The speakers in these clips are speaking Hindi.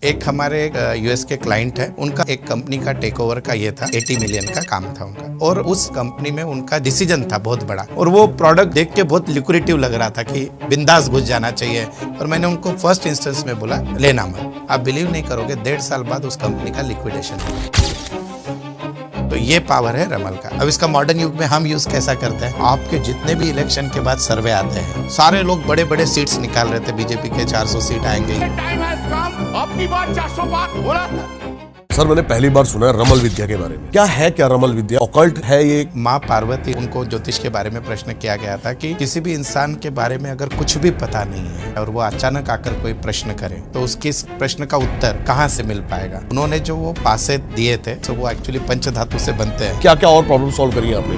एक हमारे यूएस के क्लाइंट है, उनका एक कंपनी का टेक ओवर का ये था, 80 मिलियन का काम था उनका। और उस कंपनी में उनका डिसीजन था बहुत बड़ा, और वो प्रोडक्ट देख के बहुत लिक्विडेटिव लग रहा था कि बिंदास घुस जाना चाहिए। और मैंने उनको फर्स्ट इंस्टेंस में बोला लेना मत। आप बिलीव नहीं करोगे, 1.5 साल बाद उस कंपनी का लिक्विडेशन हुआ। तो ये पावर है रमल का। अब इसका मॉडर्न युग में हम यूज कैसा करते हैं, आपके जितने भी इलेक्शन के बाद सर्वे आते हैं, सारे लोग बड़े बड़े सीट्स निकाल रहे थे, बीजेपी के 400 सीट आएंगे। अपनी बात 400 बात बोला था। सर मैंने पहली बार सुना है रमल विद्या के बारे में। क्या है, क्या रमल विद्या? ऑकल्ट है ये? माँ पार्वती, उनको ज्योतिष के बारे में प्रश्न किया गया था कि किसी भी इंसान के बारे में अगर कुछ भी पता नहीं है और वो अचानक आकर कोई प्रश्न करे तो उसके प्रश्न का उत्तर कहाँ से मिल पाएगा। उन्होंने जो वो पासे दिए थे तो वो एक्चुअली पंचधातु से बनते हैं। क्या क्या और प्रॉब्लम सॉल्व करी है आपने?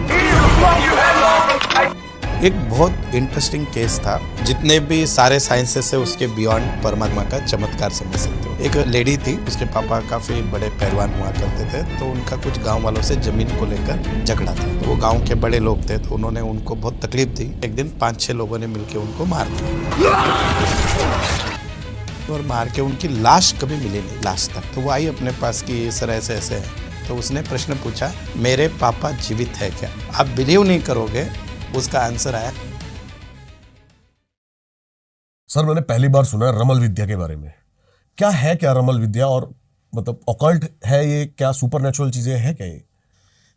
एक बहुत इंटरेस्टिंग केस था, जितने भी सारे साइंसेस है उसके बियॉन्ड परमात्मा का चमत्कार समझ सकते हो। एक लेडी थी, उसके पापा काफी बड़े पहलवान हुआ करते थे, तो उनका कुछ गांव वालों से जमीन को लेकर झगड़ा था। तो वो गांव के बड़े लोग थे, तो उन्होंने उनको बहुत तकलीफ दी। एक दिन 5-6 लोगों ने मिलकर उनको मार दिया, और मार के उनकी लाश कभी मिली नहीं लाश तक। तो वो आई अपने पास कि सर ऐसे ऐसे है। तो उसने प्रश्न पूछा, मेरे पापा जीवित है क्या? आप बिलीव नहीं करोगे, उसका आंसर आया। सर मैंने पहली बार सुना है रमल विद्या के बारे में। क्या है, क्या रमल विद्या? और मतलब ऑकल्ट है ये? क्या सुपरनेचुरल चीजें हैं क्या ये?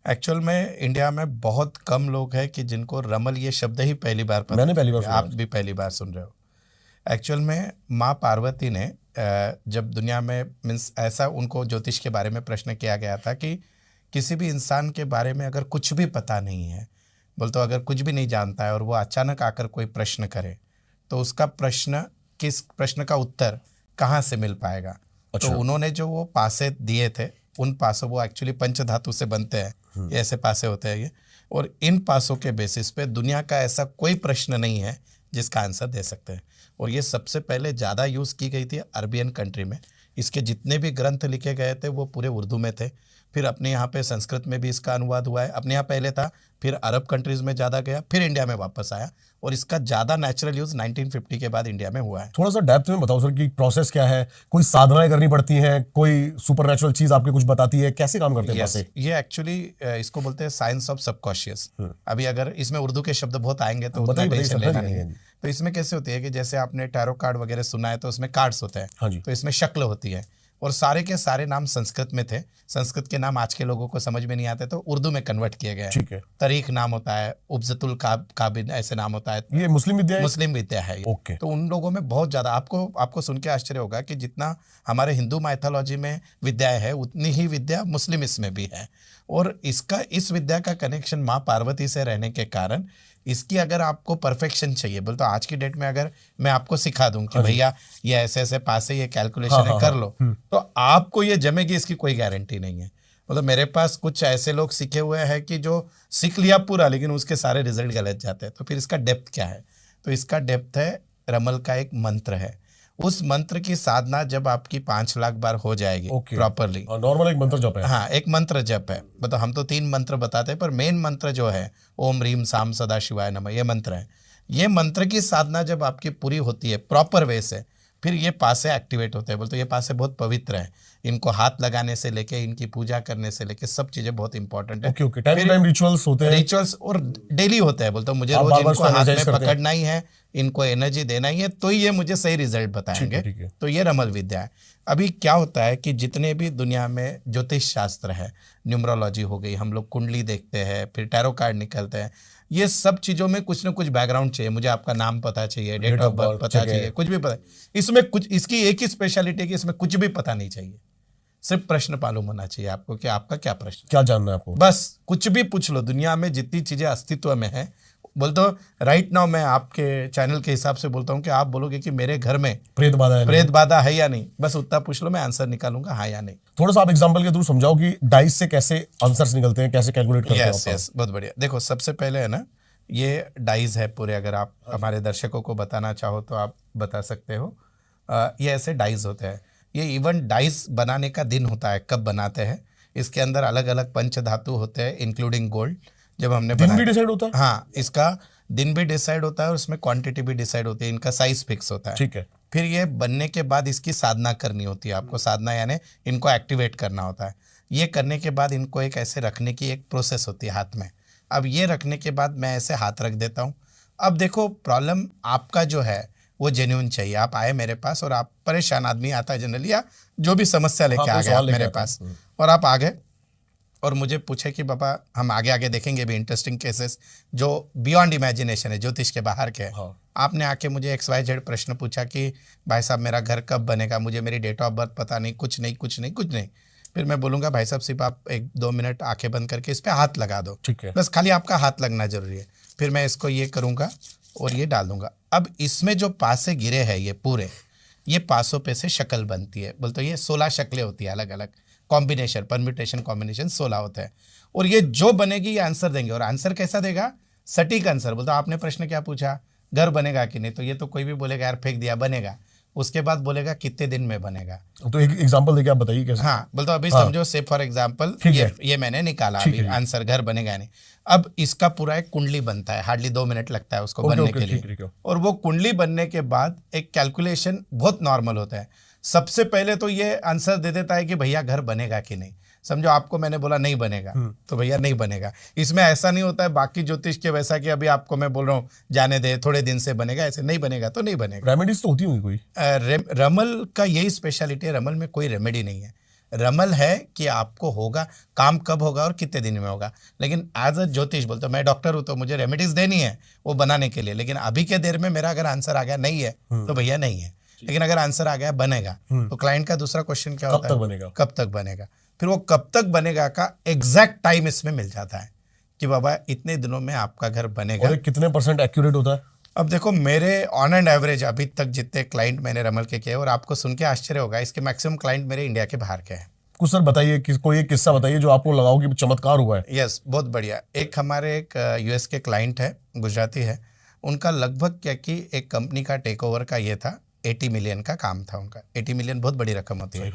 एक्चुअल में इंडिया में बहुत कम लोग हैं कि जिनको रमल ये शब्द ही पहली बार पता। मैंने पहली बार सुना। आप भी पहली बार सुन रहे हो। एक्चुअल में माँ पार्वती ने जब दुनिया में मीन्स ऐसा उनको ज्योतिष के बारे में प्रश्न किया गया था कि किसी भी इंसान के बारे में अगर कुछ भी पता नहीं है, बोलते अगर कुछ भी नहीं जानता है और वो अचानक आकर कोई प्रश्न करे तो उसका किस प्रश्न का उत्तर कहाँ से मिल पाएगा। अच्छा। तो उन्होंने जो वो पासे दिए थे, उन पासों, वो एक्चुअली पंचधातु से बनते हैं, ये ऐसे पासे होते हैं ये, और इन पासों के बेसिस पे दुनिया का ऐसा कोई प्रश्न नहीं है जिसका आंसर दे सकते हैं। और ये सबसे पहले ज़्यादा यूज़ की गई थी अरबियन कंट्री में। इसके जितने भी ग्रंथ लिखे गए थे वो पूरे उर्दू में थे। फिर अपने यहाँ पे संस्कृत में भी इसका अनुवाद हुआ है। अपने यहाँ पहले था, फिर अरब कंट्रीज़ में ज़्यादा गया, फिर इंडिया में वापस आया, और इसका ज़्यादा नेचुरल यूज़ 1950 के बाद इंडिया में हुआ है। थोड़ा सा डेप्थ में बताओ सर कि प्रोसेस क्या है? कोई साधनाएं करनी पड़ती हैं? कोई सुपरनेचुरल चीज आपके कुछ बताती है? कैसे काम करते हैं पासे? ये एक्चुअली इसको बोलते हैं साइंस ऑफ सबकॉन्शियस। अभी अगर इसमें उर्दू के शब्द बहुत आएंगे तो उतना टेंशन लेना नहीं है। तो इसमें कैसे होती है कि जैसे आपने टैरो कार्ड वगैरह सुना है, तो उसमें कार्ड्स होते हैं। हाँ जी। तो इसमें शक्ल होती है, और सारे के सारे नाम संस्कृत में थे। संस्कृत के नाम आज के लोगों को समझ में नहीं आते, तो उर्दू में कन्वर्ट किए गए। ठीक है। तरीक नाम होता है, उपजतुल काबिन ऐसे नाम होता है। ये मुस्लिम विद्या है? मुस्लिम विद्या है ये। ओके। तो उन लोगों में बहुत ज़्यादा आपको सुन के आश्चर्य होगा कि जितना हमारे हिंदू माइथोलॉजी में विद्याएं है, उतनी ही विद्या मुस्लिम इसमें भी है। और इस विद्या का कनेक्शन माँ पार्वती से रहने के कारण इसकी अगर आपको परफेक्शन चाहिए, बोल तो आज की डेट में अगर मैं आपको सिखा दूं कि भैया ये ऐसे ऐसे पासे ये कैलकुलेशन है, कर लो, तो आपको ये जमेगी, इसकी कोई गारंटी नहीं है। मतलब मेरे पास कुछ ऐसे लोग सीखे हुए हैं कि जो सीख लिया पूरा, लेकिन उसके सारे रिजल्ट गलत जाते हैं। तो फिर इसका डेप्थ क्या है? तो इसका डेप्थ है, रमल का एक मंत्र है। उस मंत्र की साधना जब आपकी 5 लाख बार हो जाएगी प्रॉपरली। नॉर्मल एक मंत्र जप है? हाँ, एक मंत्र जप है। मतलब हम तो 3 मंत्र बताते हैं, पर मेन मंत्र जो है ओम ह्रीम साम सदा शिवाय नमः, ये मंत्र है। ये मंत्र की साधना जब आपकी पूरी होती है प्रॉपर वे से, फिर ये पासे एक्टिवेट होते हैं। बोलते ये पासे बहुत पवित्र है, इनको हाथ लगाने से लेके इनकी पूजा करने से लेके सब चीजें बहुत इंपॉर्टेंट है। ओके, टाइम टाइम रिचुअल्स होते हैं? रिचुअल्स और डेली होते हैं। बोलते मुझे रोज इनको हाथ में पकड़ना ही है, इनको एनर्जी देना ही है, तो ये मुझे सही रिजल्ट बताएंगे। तो ये रमल विद्या है। अभी क्या होता है कि जितने भी दुनिया में ज्योतिष शास्त्र है, न्यूमरोलॉजी हो गई, हम लोग कुंडली देखते हैं, फिर टैरो कार्ड निकलते हैं, ये सब चीज़ों में कुछ ना कुछ बैकग्राउंड चाहिए। मुझे आपका नाम पता चाहिए, डेट ऑफ बर्थ पता चाहिए, कुछ भी पता। इसमें कुछ, इसकी एक ही स्पेशलिटी है कि इसमें कुछ भी पता नहीं चाहिए, सिर्फ प्रश्न मालूम होना चाहिए आपको कि आपका क्या प्रश्न, क्या जानना है आपको। बस कुछ भी पूछ लो। दुनिया में जितनी चीज़ें अस्तित्व में है, बोलते हो राइट नाउ मैं आपके चैनल के हिसाब से बोलता हूँ कि आप बोलोगे कि मेरे घर में प्रेत बाधा है या नहीं, बस उतना पूछ लो, मैं आंसर निकालूंगा हाँ या नहीं। थोड़ा सा आप एग्जांपल के थ्रू समझाओ कि डाइस से कैसे आंसर्स निकलते हैं, कैसे कैलकुलेट करते हैं। यस, बहुत बढ़िया। देखो सबसे पहले है ना, ये डाइज है पूरे। अगर आप हमारे दर्शकों को बताना चाहो तो आप बता सकते हो। ये ऐसे डाइज होते हैं। ये इवन डाइज बनाने का दिन होता है, कब बनाते हैं। इसके अंदर अलग अलग पंच धातु होते हैं, इंक्लूडिंग गोल्ड। जब हमने दिन भी डिसाइड होता है? हाँ, इसका दिन भी डिसाइड होता है और उसमें क्वांटिटी भी डिसाइड होती है। इनका साइज फिक्स होता है। ठीक है। फिर ये बनने के बाद इसकी साधना करनी होती है आपको। साधना यानी इनको एक्टिवेट करना होता है। ये करने के बाद इनको एक ऐसे रखने की एक प्रोसेस होती है हाथ में। अब ये रखने के बाद मैं ऐसे हाथ रख देता हूँ। अब देखो प्रॉब्लम आपका जो है वो जेन्युइन चाहिए। आप आए मेरे पास और आप परेशान आदमी आता है जनरली, या जो भी समस्या लेके आ गया मेरे पास, और आप आ गए और मुझे पूछे कि बाबा हम आगे आगे देखेंगे भी इंटरेस्टिंग केसेस जो बियॉन्ड इमेजिनेशन है, ज्योतिष के बाहर के। आपने आके मुझे XYZ प्रश्न पूछा कि भाई साहब मेरा घर कब बनेगा, मुझे मेरी डेट ऑफ बर्थ पता नहीं, कुछ नहीं। फिर मैं बोलूँगा भाई साहब सिर्फ आप 1-2 मिनट आंखें बंद करके इस पर हाथ लगा दो, ठीक है, बस खाली आपका हाथ लगना जरूरी है। फिर मैं इसको ये करूँगा और ये डाल दूंगा। अब इसमें जो पासे गिरे हैं ये पूरे, ये पासों पे से शक्ल बनती है। बोलते ये 16 शक्लें होती है, अलग अलग कॉम्बिनेशन, परम्यूटेशन कॉम्बिनेशन 16 होते हैं। और ये जो बनेगी ये आंसर देंगे। और आंसर कैसा देगा? सटीक आंसर। बोलते आपने प्रश्न क्या पूछा, घर बनेगा कि नहीं, तो ये तो कोई भी बोलेगा यार फेंक दिया, बनेगा। उसके बाद बोलेगा कितने दिन में बनेगा। तो एक एग्जांपल देके आप बताइए कैसे। हाँ, बोलते अभी समझो से फॉर एग्जांपल ये मैंने निकाला अभी आंसर, घर बनेगा नहीं। अब इसका पूरा एक कुंडली बनता है, हार्डली 2 मिनट लगता है उसको बनने के लिए। और वो कुंडली बनने के बाद एक कैलकुलेशन बहुत नॉर्मल होता है। सबसे पहले तो ये आंसर दे देता है कि भैया घर बनेगा कि नहीं। समझो आपको मैंने बोला नहीं बनेगा, तो भैया नहीं बनेगा। इसमें ऐसा नहीं होता है बाकी ज्योतिष के वैसा कि अभी आपको मैं बोल रहा हूँ जाने दे थोड़े दिन से बनेगा, ऐसे नहीं बनेगा तो नहीं बनेगा। रेमेडीज तो होती होंगी कोई? रमल का यही स्पेशलिटी है। रमल में कोई रेमेडी नहीं है। रमल है कि आपको होगा, काम कब होगा और कितने दिन में होगा। लेकिन एज अ ज्योतिष बोलते मैं डॉक्टर हूँ तो मुझे रेमेडीज देनी है वो बनाने के लिए। लेकिन अभी के देर में मेरा अगर आंसर आ गया नहीं है तो भैया नहीं है। लेकिन अगर आंसर आ गया बनेगा, तो क्लाइंट का दूसरा क्वेश्चन क्या होता है, कब तक बनेगा। फिर वो कब तक बनेगा का एग्जैक्ट टाइम इसमें मिल जाता है कि बाबा इतने दिनों में आपका घर बनेगा। और कितने % एक्यूरेट होता है? अब देखो मेरे ऑन एंड एवरेज अभी तक जितने क्लाइंट मैंने रमल के किए, और आपको सुन के आश्चर्य होगा इसके मैक्सिमम क्लाइंट मेरे इंडिया के बाहर के हैं। कुछ सर बताइए, कोई एक किस्सा बताइए जो आपको लगा हो कि चमत्कार हुआ है। यस, बहुत बढ़िया। एक हमारे एक US के क्लाइंट है, गुजराती है। उनका लगभग क्या कि एक कंपनी का टेक ओवर का ये था, 80 मिलियन का काम था उनका। 80 मिलियन बहुत बड़ी रकम होती है।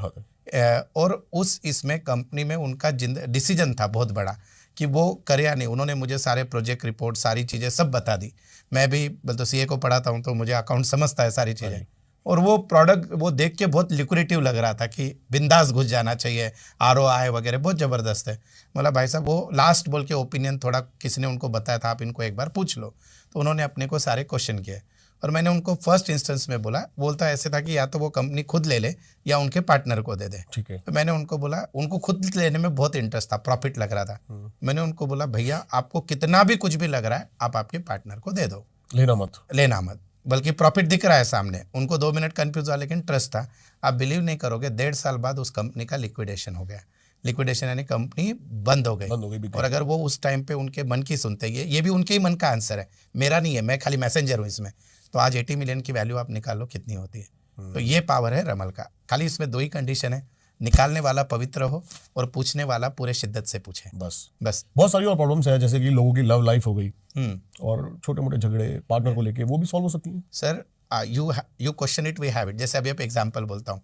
और उस इसमें कंपनी में उनका डिसीजन था बहुत बड़ा कि वो करे या नहीं। उन्होंने मुझे सारे प्रोजेक्ट रिपोर्ट सारी चीज़ें सब बता दी। मैं भी तो CA को पढ़ाता हूँ तो मुझे अकाउंट समझता है सारी चीज़ें। और वो प्रोडक्ट वो देख के बहुत लिक्विडेटिव लग रहा था कि बिंदास घुस जाना चाहिए, ROI वगैरह बहुत ज़बरदस्त है। मतलब भाई साहब वो लास्ट बोल के ओपिनियन थोड़ा किसी ने उनको बताया था, आप इनको एक बार पूछ लो। तो उन्होंने अपने को सारे क्वेश्चन किए और मैंने उनको फर्स्ट इंस्टेंस में बोलता ऐसे था कि या तो वो कंपनी खुद ले ले या उनके पार्टनर को दे दे। ठीक है। तो मैंने उनको बोला, उनको खुद लेने में बहुत इंटरेस्ट था, प्रॉफिट लग रहा था। मैंने उनको बोला भैया आपको कितना भी कुछ भी लग रहा है आप आपके पार्टनर को दे दो, लेना मत, बल्कि प्रॉफिट दिख रहा है सामने। उनको 2 मिनट कंफ्यूज हुआ लेकिन ट्रस्ट था। आप बिलीव नहीं करोगे 1.5 साल बाद उस कंपनी का लिक्विडेशन हो गया। लिक्विडेशन यानी कंपनी बंद हो गई। और अगर वो उस टाइम पे उनके मन की सुनते, ये भी उनके ही मन का आंसर है, मेरा नहीं है, मैं खाली मैसेंजर हूँ इसमें। तो आज 80 मिलियन की वैल्यू आप निकाल लो कितनी होती है। तो ये पावर है रमल का। खाली इसमें 2 ही कंडीशन है, निकालने वाला पवित्र हो और पूछने वाला पूरे शिद्दत से पूछे। बस बहुत सारी और प्रॉब्लम्स है, जैसे कि लोगों की लव लाइफ हो गई और छोटे मोटे झगड़े पार्टनर को लेके, वो भी सॉल्व हो सकती है। Sir you question it, we have it. जैसे अभी आप एग्जांपल बोलता हूँ,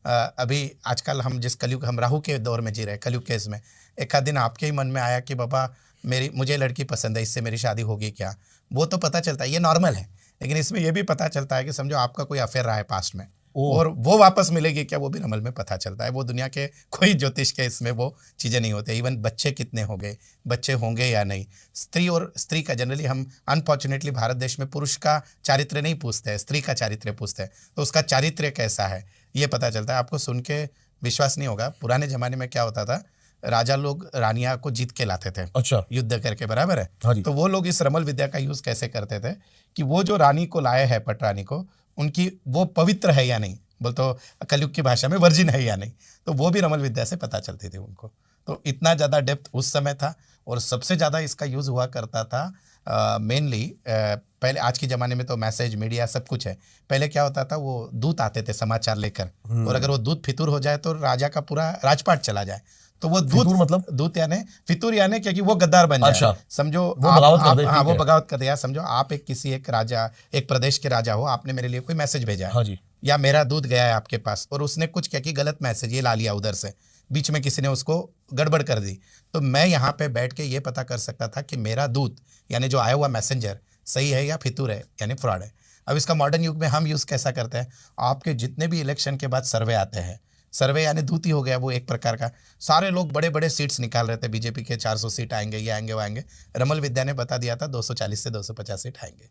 अभी आजकल हम जिस कलयुग, हम राहु के दौर में जी रहे हैं, कलयुग के इसमें एक आध दिन आपके ही मन में आया कि बाबा मुझे लड़की पसंद है, इससे मेरी शादी होगी क्या। वो तो पता चलता है, ये नॉर्मल है। लेकिन इसमें यह भी पता चलता है कि समझो आपका कोई अफेयर रहा है पास्ट में और वो वापस मिलेगी क्या, वो भी रमल में पता चलता है। वो दुनिया के कोई ज्योतिष के इसमें वो चीज़ें नहीं होती। इवन बच्चे कितने हो गए, बच्चे होंगे या नहीं। स्त्री का जनरली हम अनफॉर्चुनेटली भारत देश में पुरुष का चारित्र्य नहीं पूछते हैं, स्त्री का चारित्र्य पूछते हैं। तो उसका चारित्र्य कैसा है ये पता चलता है। आपको सुन के विश्वास नहीं होगा, पुराने ज़माने में क्या होता था, राजा लोग रानिया को जीत के लाते थे। अच्छा। युद्ध करके, बराबर है। हाँ, तो वो लोग इस रमल विद्या का यूज़ कैसे करते थे कि वो जो रानी को लाए हैं, पटरानी को, उनकी वो पवित्र है या नहीं, बोल तो कलयुग की भाषा में वर्जिन है या नहीं, तो वो भी रमल विद्या से पता चलती थी उनको। तो इतना ज़्यादा डेप्थ उस समय था। और सबसे ज़्यादा इसका यूज़ हुआ करता था मेनली पहले। आज के ज़माने में तो मैसेज मीडिया सब कुछ है। पहले क्या होता था, वो दूत आते थे समाचार लेकर, और अगर वो दूत फितूर हो जाए तो राजा का पूरा राजपाट चला जाए। तो वो दूत यानी फितूर यानी क्योंकि वो गद्दार बन जाए। अच्छा। समझो वो बगावत कर दे। या समझो आप एक राजा, एक प्रदेश के राजा हो, आपने मेरे लिए कोई मैसेज भेजा है। हाँ जी। या मेरा दूध गया है आपके पास और उसने कुछ क्या कि गलत मैसेज ये ला लिया उधर से, बीच में किसी ने उसको गड़बड़ कर दी। तो मैं यहाँ पे बैठ के ये पता कर सकता था कि मेरा दूत यानी जो आया हुआ मैसेंजर सही है या फितूर है यानी फ्रॉड है। अब इसका मॉडर्न युग में हम यूज़ कैसा करते हैं, आपके जितने भी इलेक्शन के बाद सर्वे आते हैं, सर्वे यानी दूती हो गया वो एक प्रकार का, सारे लोग बड़े बड़े सीट्स निकाल रहे थे, बीजेपी के 400 सीट आएंगे, ये आएंगे, वो आएंगे। रमल विद्या ने बता दिया था 240 से 250 सीट आएंगे।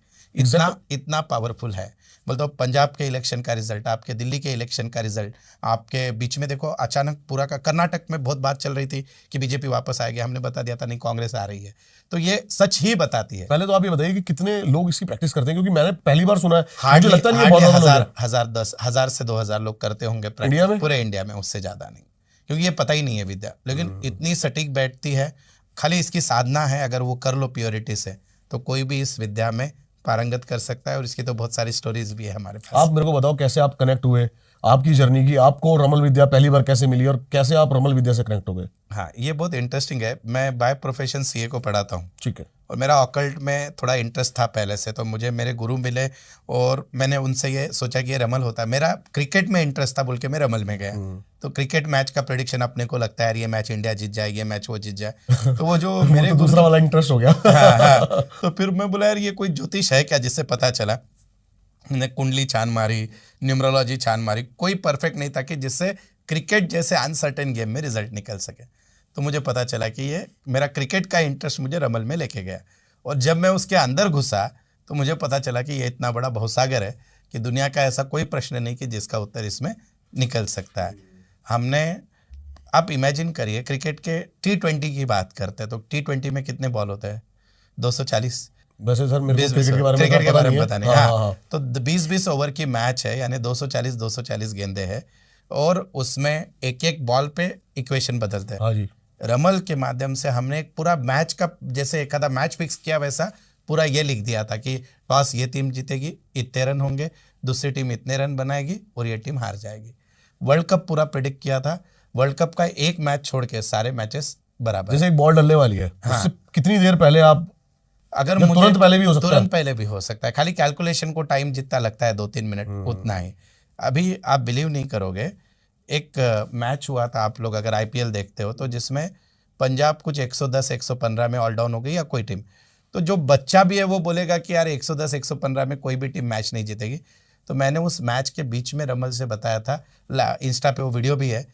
इतना पावरफुल है। बोलते हो पंजाब के इलेक्शन का रिजल्ट, आपके दिल्ली के इलेक्शन का रिजल्ट, आपके बीच में देखो अचानक पूरा का कर्नाटक में बहुत बात चल रही थी कि बीजेपी वापस आएगी, हमने बता दिया था नहीं कांग्रेस आ रही है। तो ये सच ही बताती है। पहले तो आप ये बताइए कि कितने लोग इसकी प्रैक्टिस करते हैं, क्योंकि मैंने पहली बार सुना है, मुझे हार्डली लगता नहीं है बहुत ज्यादा हजार से 2000 लोग करते होंगे इंडिया में? पूरे इंडिया में, उससे ज्यादा नहीं, क्योंकि ये पता ही नहीं है विद्या। लेकिन इतनी सटीक बैठती है, खाली इसकी साधना है, अगर वो कर लो प्योरिटी से तो कोई भी इस विद्या में पारंगत कर सकता है। और इसकी तो बहुत सारी स्टोरीज भी है हमारे पास। आप मेरे को बताओ कैसे आप कनेक्ट हुए, आपकी जर्नी की, आपको रमल विद्या पहली बार कैसे मिली और कैसे आप रमल विद्या से कनेक्ट हो गए? हाँ, ये बहुत इंटरेस्टिंग है। मैं बाय प्रोफेशन सीए को पढ़ाता हूँ, ठीक है। और मेरा ऑकल्ट में थोड़ा इंटरेस्ट था पहले से, तो मुझे मेरे गुरु मिले और मैंने उनसे ये सोचा कि ये रमल होता है। मेरा क्रिकेट में इंटरेस्ट था बोल के मैं रमल में गया। तो क्रिकेट मैच का प्रेडिक्शन अपने को लगता है यार ये मैच इंडिया जीत जाए, ये मैच वो जीत जाए, तो वो जो मेरे तो दूसरा वाला इंटरेस्ट हो गया। हाँ, तो फिर मैं बोला यार ये कोई ज्योतिष है क्या जिससे पता चला। मैंने कुंडली छान मारी, न्यूमरोलॉजी छान मारी, कोई परफेक्ट नहीं था कि जिससे क्रिकेट जैसे अनसर्टेन गेम में रिजल्ट निकल सके। तो मुझे पता चला कि ये मेरा क्रिकेट का इंटरेस्ट मुझे रमल में लेके गया। और जब मैं उसके अंदर घुसा तो मुझे पता चला कि ये इतना बड़ा बहुसागर है कि दुनिया का ऐसा कोई प्रश्न नहीं कि जिसका उत्तर इसमें निकल सकता है। हमने, आप इमेजिन करिए, क्रिकेट के T20 की बात करते हैं तो T20 में कितने बॉल होते हैं? 240। वैसे सर मेरे को क्रिकेट के बारे में पता नहीं। हाँ, हाँ, हाँ। तो 20-20 ओवर की मैच है, यानी 240 गेंदे हैं, और उसमें एक एक बॉल पे इक्वेशन बदलते हैं। हाँ जी। रमल के माध्यम से हमने एक पूरा मैच का, जैसे एक आधा मैच फिक्स किया वैसा पूरा ये लिख दिया था कि टॉस ये टीम जीतेगी, इतने रन होंगे, दूसरी टीम इतने रन बनाएगी और ये टीम हार जाएगी। वर्ल्ड कप पूरा प्रेडिक्ट किया था। वर्ल्ड कप का एक मैच छोड़ के सारे मैचेस बराबर। जैसे एक बॉल डलने वाली है, उससे कितनी देर पहले आप, अगर या मुझे तुरंत पहले भी हो सकता है? तुरंत पहले भी हो सकता है, खाली कैलकुलेशन को टाइम जितना लगता है 2-3 मिनट उतना ही। अभी आप बिलीव नहीं करोगे, एक मैच हुआ था, आप लोग अगर आईपीएल देखते हो तो, जिसमें पंजाब कुछ 110-115 में ऑल डाउन हो गई या कोई टीम, तो जो बच्चा भी है वो बोलेगा कि यार 110-115 में कोई भी टीम मैच नहीं जीतेगी। तो मैंने उस मैच के बीच में रमल से बताया था, इंस्टा पे वो वीडियो भी है,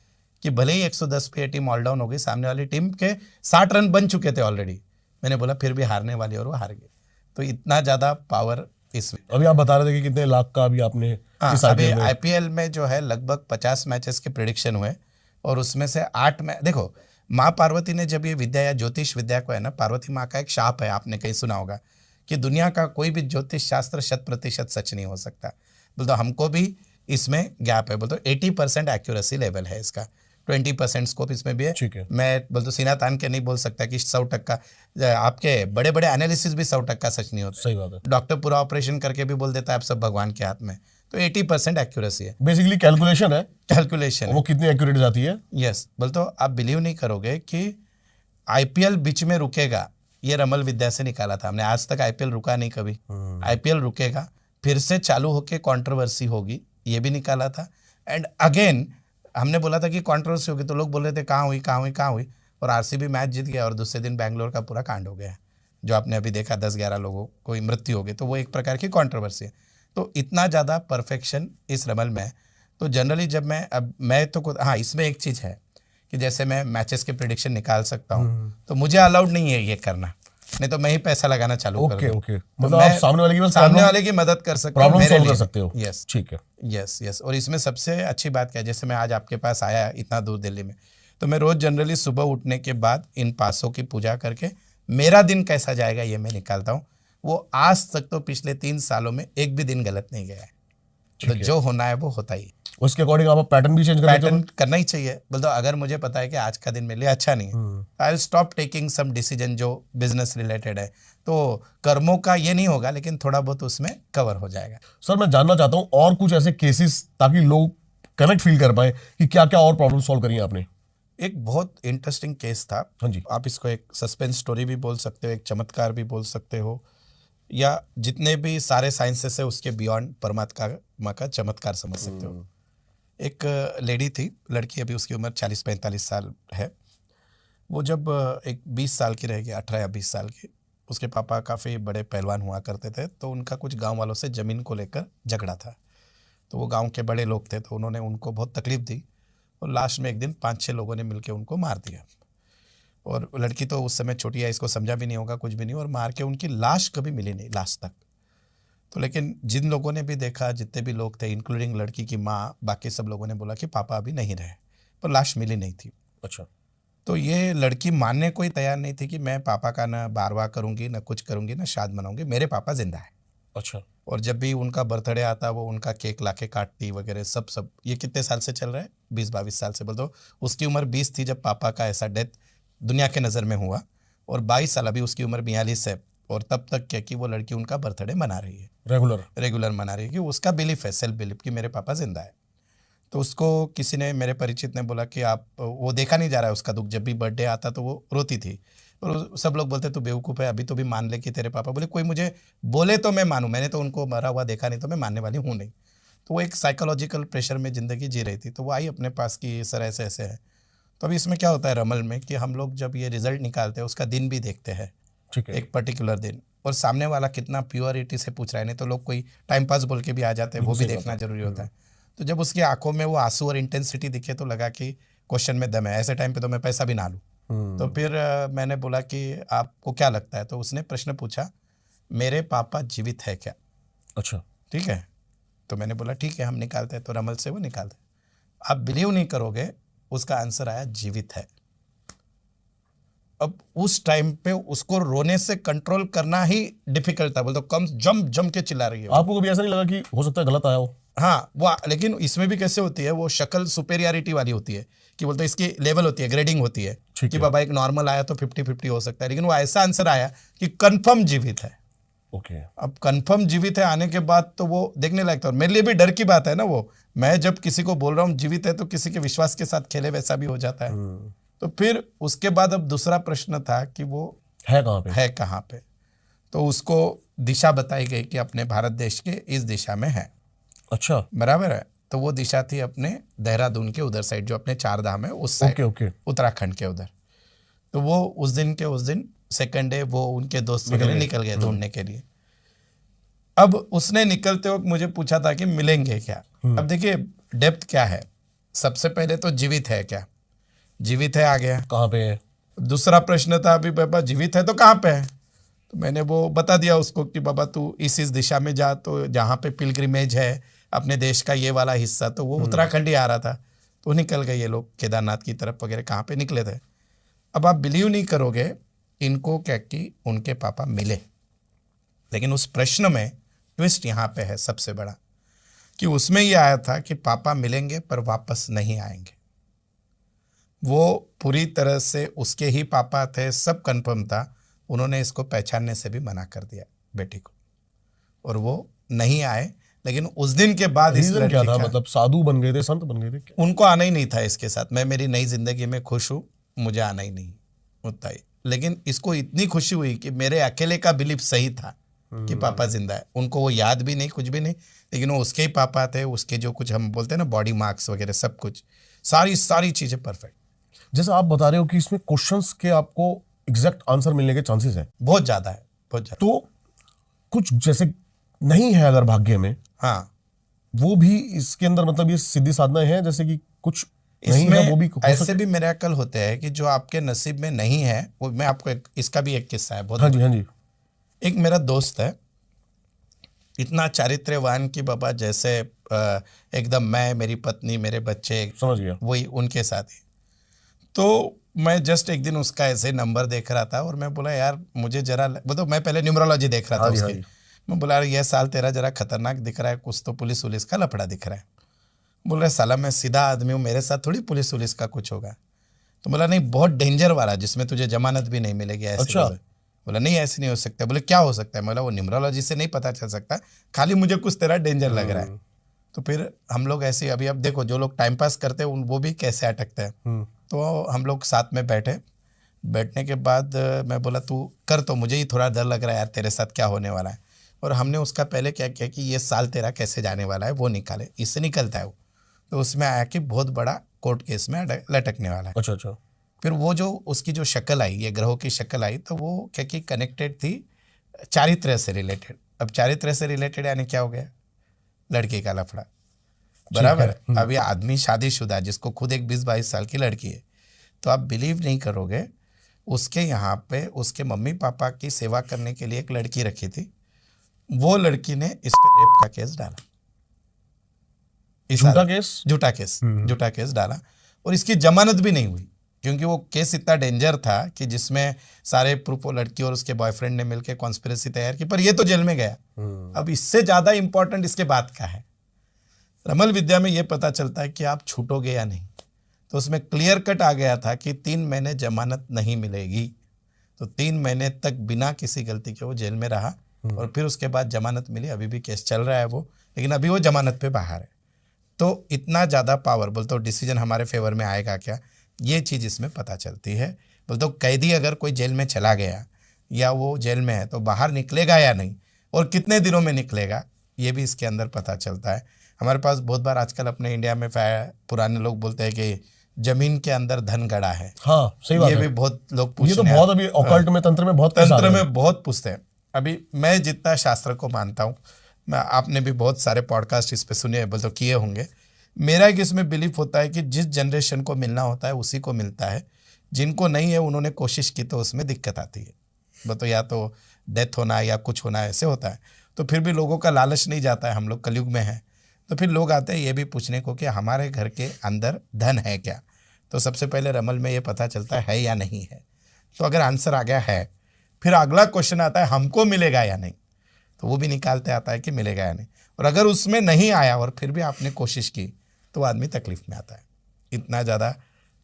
कि भले ही 110 पे टीम ऑल डाउन हो गई, सामने वाली टीम के 60 रन बन चुके थे ऑलरेडी, मैंने बोला फिर भी हारने वाली, और वो हार गई। तो इतना ज़्यादा पावर इस। अभी आप बता रहे थे कि कितने लाख का अभी आपने इस अभी IPL में? आईपीएल में जो है लगभग 50 मैचेस के प्रेडिक्शन हुए, और उसमें से 8 में देखो, माँ पार्वती ने जब ये विद्या या ज्योतिष विद्या को है ना, पार्वती माँ का एक शाप है, आपने कहीं सुना होगा कि दुनिया का कोई भी ज्योतिष शास्त्र 100% सच नहीं हो सकता। बोलते हमको भी इसमें गैप है, बोलते 80% एक्यूरेसी लेवल है इसका, 20% स्कोप इसमें भी है। ठीक है। मैं बोलते सीना तान के नहीं बोल सकता कि 100%, आपके बड़े बड़े एनालिसिस भी 100% सच नहीं होते। सही बात है। डॉक्टर पूरा ऑपरेशन करके भी बोल देता है आप सब भगवान के हाथ में। तो 80% एक्यूरेसी है, बेसिकली कैलकुलेशन है, कैलकुलेशन। वो कितनी एक्यूरेट जाती है? यस, बोलते आप बिलीव नहीं करोगे कि आईपीएल बीच में रुकेगा, ये रमल विद्या से निकाला था हमने। आज तक आईपीएल रुका नहीं कभी। आईपीएल रुकेगा, फिर से चालू होके कंट्रोवर्सी होगी, ये भी निकाला था। एंड अगेन हमने बोला था कि कंट्रोवर्सी होगी, तो लोग बोल रहे थे कहाँ हुई, और आरसीबी मैच जीत गया, और दूसरे दिन बैंगलोर का पूरा कांड हो गया, जो आपने अभी देखा, 10-11 लोगों को मृत्यु हो गई। तो वो एक प्रकार की कंट्रोवर्सी है। तो इतना ज़्यादा परफेक्शन इस रमल में है। तो जनरली जब मैं तो हाँ, इसमें एक चीज़ है कि जैसे मैं मैचेस के प्रेडिक्शन निकाल सकता हूँ, तो मुझे अलाउड नहीं है ये करना, नहीं तो मैं ही पैसा लगाना चालू कर दूँ। ओके, तो मतलब आप सामने वाले की मदद कर सकता हूँ, प्रॉब्लम मेरे सॉल्व लिए। कर सकते हो। यस, ठीक है। यस। और इसमें सबसे अच्छी बात क्या है, जैसे मैं आज आपके पास आया इतना दूर दिल्ली में, तो मैं रोज़ जनरली सुबह उठने के बाद इन पासों की पूजा करके मेरा दिन कैसा जाएगा ये मैं निकालता हूँ। वो आज तक तो पिछले 3 सालों में एक भी दिन गलत नहीं गया है। तो जो होना है वो होता ही। उसके अकॉर्डिंग आप पैटर्न भी चेंज पैटर्न करना ही चाहिए। बोलते अगर मुझे पता है कि आज का दिन मेरे लिए अच्छा नहीं है, I will stop taking some decision जो बिजनेस रिलेटेड है। तो कर्मों का ये नहीं होगा, लेकिन थोड़ा बहुत उसमें कवर हो जाएगा। सर मैं जानना चाहता हूँ और कुछ ऐसे केसेस, ताकि लोग कनेक्ट फील कर पाए कि क्या क्या और प्रॉब्लम सॉल्व करी आपने। एक बहुत इंटरेस्टिंग केस था। हाँ जी। आप इसको एक सस्पेंस स्टोरी भी बोल सकते हो, एक चमत्कार भी बोल सकते हो, या जितने भी सारे साइंसेस है उसके बियॉन्ड परमात्मा का चमत्कार समझ सकते हो। एक लेडी थी, लड़की, अभी उसकी उम्र 40-45 साल है। वो जब एक 20 साल की रहेगी, 18 या 20 साल की, उसके पापा काफ़ी बड़े पहलवान हुआ करते थे, तो उनका कुछ गांव वालों से ज़मीन को लेकर झगड़ा था। तो वो गांव के बड़े लोग थे, तो उन्होंने उनको बहुत तकलीफ दी और लास्ट में एक दिन 5-6 लोगों ने मिलकर उनको मार दिया। और लड़की तो उस समय छोटी है, इसको समझा भी नहीं होगा कुछ भी नहीं, और मार के उनकी लाश कभी मिली नहीं लास्ट तक। तो लेकिन जिन लोगों ने भी देखा, जितने भी लोग थे इंक्लूडिंग लड़की की माँ, बाकी सब लोगों ने बोला कि पापा अभी नहीं रहे, पर लाश मिली नहीं थी। अच्छा। तो ये लड़की मानने को ही तैयार नहीं थी कि मैं पापा का ना बारवा करूंगी, ना कुछ करूंगी, ना शाद मनाऊंगी, मेरे पापा जिंदा है। अच्छा। और जब भी उनका बर्थडे आता वो उनका केक लाके काटती वगैरह सब। ये कितने साल से चल रहा है? 20-22 साल से। बोल दो उसकी उम्र 20 थी जब पापा का ऐसा डेथ दुनिया के नज़र में हुआ, और 22 साल, अभी उसकी उम्र 42 है, और तब तक क्या कि वो लड़की उनका बर्थडे मना रही है, रेगुलर मना रही है, कि उसका बिलीफ है, सेल्फ बिलीफ, कि मेरे पापा जिंदा है। तो उसको किसी ने, मेरे परिचित ने बोला कि आप, वो देखा नहीं जा रहा है उसका दुख, जब भी बर्थडे आता तो वो रोती थी, और सब लोग बोलते तू बेवकूफ़ है, अभी तो भी मान ले कि तेरे पापा। बोले कोई मुझे बोले तो मैं मानूं, मैंने तो उनको मरा हुआ देखा नहीं, तो मैं मानने वाली हूँ नहीं। तो वो एक साइकोलॉजिकल प्रेशर में ज़िंदगी जी रही थी, तो वो आई अपने पास कि सर ऐसे ऐसे है। तो अभी इसमें क्या होता है रमल में, कि हम लोग जब ये रिजल्ट निकालते हैं उसका दिन भी देखते हैं, ठीक है। एक पर्टिकुलर दिन, और सामने वाला कितना प्योरिटी से पूछ रहा है। नहीं तो लोग कोई टाइम पास बोल के भी आ जाते हैं, वो भी देखना जरूरी होता है। तो जब उसकी आंखों में वो आंसू और इंटेंसिटी दिखे तो लगा कि क्वेश्चन में दम है, ऐसे टाइम पे तो मैं पैसा भी ना लूँ। तो फिर मैंने बोला कि आपको क्या लगता है? तो उसने प्रश्न पूछा, मेरे पापा जीवित है क्या? अच्छा। ठीक है, तो मैंने बोला ठीक है हम निकालते हैं। तो रमल से वो निकालते। आप बिलीव नहीं करोगे, उसका आंसर आया जीवित है। अब उस टाइम पे उसको रोने से कंट्रोल करना ही डिफिकल्ट था। बोलते कम जम के चिल्ला रही है। आपको कभी ऐसा नहीं लगा कि हो सकता है गलत आया हो? हाँ, वो लेकिन इसमें भी कैसे होती है, वो शक्ल सुपेरियरिटी वाली होती है, कि बोलते इसकी लेवल होती है, ग्रेडिंग होती है, कि बाबा एक नॉर्मल आया तो 50-50 हो सकता है, लेकिन वो ऐसा आंसर आया कि कंफर्म जीवित है। ओके। अब कंफर्म जीवित है आने के बाद तो वो देखने लायक था। मेरे लिए भी डर की बात है ना वो, मैं जब किसी को बोल रहा हूँ जीवित है तो किसी के विश्वास के साथ खेले वैसा भी हो जाता है। तो फिर उसके बाद अब दूसरा प्रश्न था कि वो है कहाँ पे? है कहाँ पे? तो उसको दिशा बताई गई कि अपने भारत देश के इस दिशा में है। अच्छा, बराबर है। तो वो दिशा थी अपने देहरादून के उधर साइड, जो अपने 4 धाम है उस साइड, ओके। उत्तराखंड के उधर। तो वो उस दिन सेकंड डे वो उनके दोस्त वगैरह निकल गए ढूंढने के लिए। अब उसने निकलते वक्त मुझे पूछा था कि मिलेंगे क्या। अब देखिए डेप्थ क्या है। सबसे पहले तो जीवित है क्या? जीवित है आ गया। कहाँ पे है? दूसरा प्रश्न था अभी बाबा जीवित है तो कहाँ पे है? तो मैंने वो बता दिया उसको कि बाबा तू इस दिशा में जा, तो जहाँ पे पिलग्रिमेज है अपने देश का ये वाला हिस्सा, तो वो उत्तराखंड ही आ रहा था। तो निकल गए ये लोग केदारनाथ की तरफ वगैरह, कहाँ पे निकले थे। अब आप बिलीव नहीं करोगे, इनको क्या कि उनके पापा मिले, लेकिन उस प्रश्न में ट्विस्ट यहाँ पे है सबसे बड़ा, कि उसमें ये आया था कि पापा मिलेंगे पर वापस नहीं आएंगे। वो पूरी तरह से उसके ही पापा थे, सब कंफर्म था। उन्होंने इसको पहचानने से भी मना कर दिया बेटी को, और वो नहीं आए। लेकिन उस दिन के बाद इस रीजन क्या था? मतलब साधु बन गए थे, संत बन गए थे क्या? उनको आना ही नहीं था इसके साथ। मैं मेरी नई जिंदगी में खुश हूँ, मुझे आना ही नहीं होता ही। लेकिन इसको इतनी खुशी हुई कि मेरे अकेले का बिलीफ सही था कि पापा जिंदा है। उनको वो याद भी नहीं, कुछ भी नहीं, लेकिन वो उसके ही पापा थे। उसके जो कुछ हम बोलते हैं ना बॉडी मार्क्स वगैरह सब कुछ, सारी चीजें परफेक्ट। जैसा आप बता रहे हो कि इसमें क्वेश्चंस के आपको एग्जैक्ट आंसर मिलने के चांसेस है, बहुत ज्यादा है, बहुत ज्यादा। तो कुछ जैसे नहीं है अगर भाग्य में, हाँ, वो भी इसके अंदर मतलब ये सिद्धि साधना है, जैसे कि कुछ नहीं है वो भी हो ऐसे सकता? भी मिरेकल होते हैं कि जो आपके नसीब में नहीं है। वो मैं आपको इसका भी एक किस्सा है बहुत। हाँ जी। एक मेरा दोस्त है, इतना चारित्र्यवान की बाबा, जैसे एकदम मैं, मेरी पत्नी, मेरे बच्चे, समझ गया, वही उनके साथ ही। तो मैं जस्ट एक दिन उसका ऐसे नंबर देख रहा था, और मैं बोला यार मुझे जरा, वो तो मैं पहले न्यूमरोलॉजी देख रहा था उसकी। मैं बोला यार ये साल तेरा जरा खतरनाक दिख रहा है, कुछ तो पुलिस वुलिस का लफड़ा दिख रहा है। बोल रहा साला मैं सीधा आदमी हूँ, मेरे साथ थोड़ी पुलिस वुलिस का कुछ होगा। तो बोला नहीं बहुत डेंजर वाला, जिसमें तुझे जमानत भी नहीं मिलेगी ऐसे। अच्छा। बोला नहीं ऐसे नहीं हो सकता। बोले क्या हो सकता है? बोला वो न्यूमरोलॉजी से नहीं पता चल सकता, खाली मुझे कुछ तेरा डेंजर लग रहा है। तो फिर हम लोग ऐसे, अभी अब देखो जो लोग टाइम पास करते हैं वो भी कैसे अटकते हैं। तो हम लोग साथ में बैठने के बाद मैं बोला तू कर, तो मुझे ही थोड़ा डर लग रहा है यार तेरे साथ क्या होने वाला है। और हमने उसका पहले क्या किया कि ये साल तेरा कैसे जाने वाला है वो निकाले, इससे निकलता है वो। तो उसमें आया कि बहुत बड़ा कोर्ट केस में लटकने वाला है। अच्छा। फिर वो जो उसकी जो शक्ल आई, ये ग्रहों की शक्ल आई, तो वो क्या कि कनेक्टेड थी चारित्र्य से रिलेटेड। अब चारित्र्य से रिलेटेड यानी क्या हो गया, लड़की का लफड़ा, बराबर है। अब ये आदमी शादीशुदा जिसको खुद एक 20-22 साल की लड़की है, तो आप बिलीव नहीं करोगे, उसके यहाँ पे उसके मम्मी पापा की सेवा करने के लिए एक लड़की रखी थी, वो लड़की ने इस पे रेप का केस डाला। झूठा केस डाला, और इसकी जमानत भी नहीं हुई, क्योंकि वो केस इतना डेंजर था कि जिसमें सारे प्रूफ वो लड़की और उसके बॉयफ्रेंड ने मिलकर कॉन्स्पिरेसी तैयार की, पर ये तो जेल में गया। अब इससे ज्यादा इंपॉर्टेंट इसके बाद का है, रमल विद्या में ये पता चलता है कि आप छूटोगे या नहीं। तो उसमें क्लियर कट आ गया था कि 3 महीने जमानत नहीं मिलेगी, तो 3 महीने तक बिना किसी गलती के वो जेल में रहा, और फिर उसके बाद जमानत मिली। अभी भी केस चल रहा है वो, लेकिन अभी वो जमानत पे बाहर है। तो इतना ज़्यादा पावर, बोलते हो डिसीजन हमारे फेवर में आएगा क्या, ये चीज़ इसमें पता चलती है। बोलते हो कैदी अगर कोई जेल में चला गया या वो जेल में है तो बाहर निकलेगा या नहीं, और कितने दिनों में निकलेगा, ये भी इसके अंदर पता चलता है। हमारे पास बहुत बार आजकल अपने इंडिया में पुराने लोग बोलते हैं कि जमीन के अंदर धन गड़ा है। हाँ, सही बात ये है। भी बहुत लोग पूछते हैं। ये तो बहुत अभी ऑकल्ट में, तंत्र में बहुत पूछते हैं। अभी मैं जितना शास्त्र को मानता हूँ, मैं आपने भी बहुत सारे पॉडकास्ट इस पे सुने, बोलते किए होंगे। मेरा एक इसमें बिलीफ होता है कि जिस जनरेशन को मिलना होता है उसी को मिलता है, जिनको नहीं है उन्होंने कोशिश की तो उसमें दिक्कत आती है। बोलते या तो डेथ होना या कुछ होना ऐसे होता है, तो फिर भी लोगों का लालच नहीं जाता है। हम लोग कलयुग में हैं, तो फिर लोग आते हैं ये भी पूछने को कि हमारे घर के अंदर धन है क्या। तो सबसे पहले रमल में ये पता चलता है या नहीं है। तो अगर आंसर आ गया है, फिर अगला क्वेश्चन आता है हमको मिलेगा या नहीं, तो वो भी निकालते आता है कि मिलेगा या नहीं। और अगर उसमें नहीं आया और फिर भी आपने कोशिश की तो आदमी तकलीफ में आता है। इतना ज़्यादा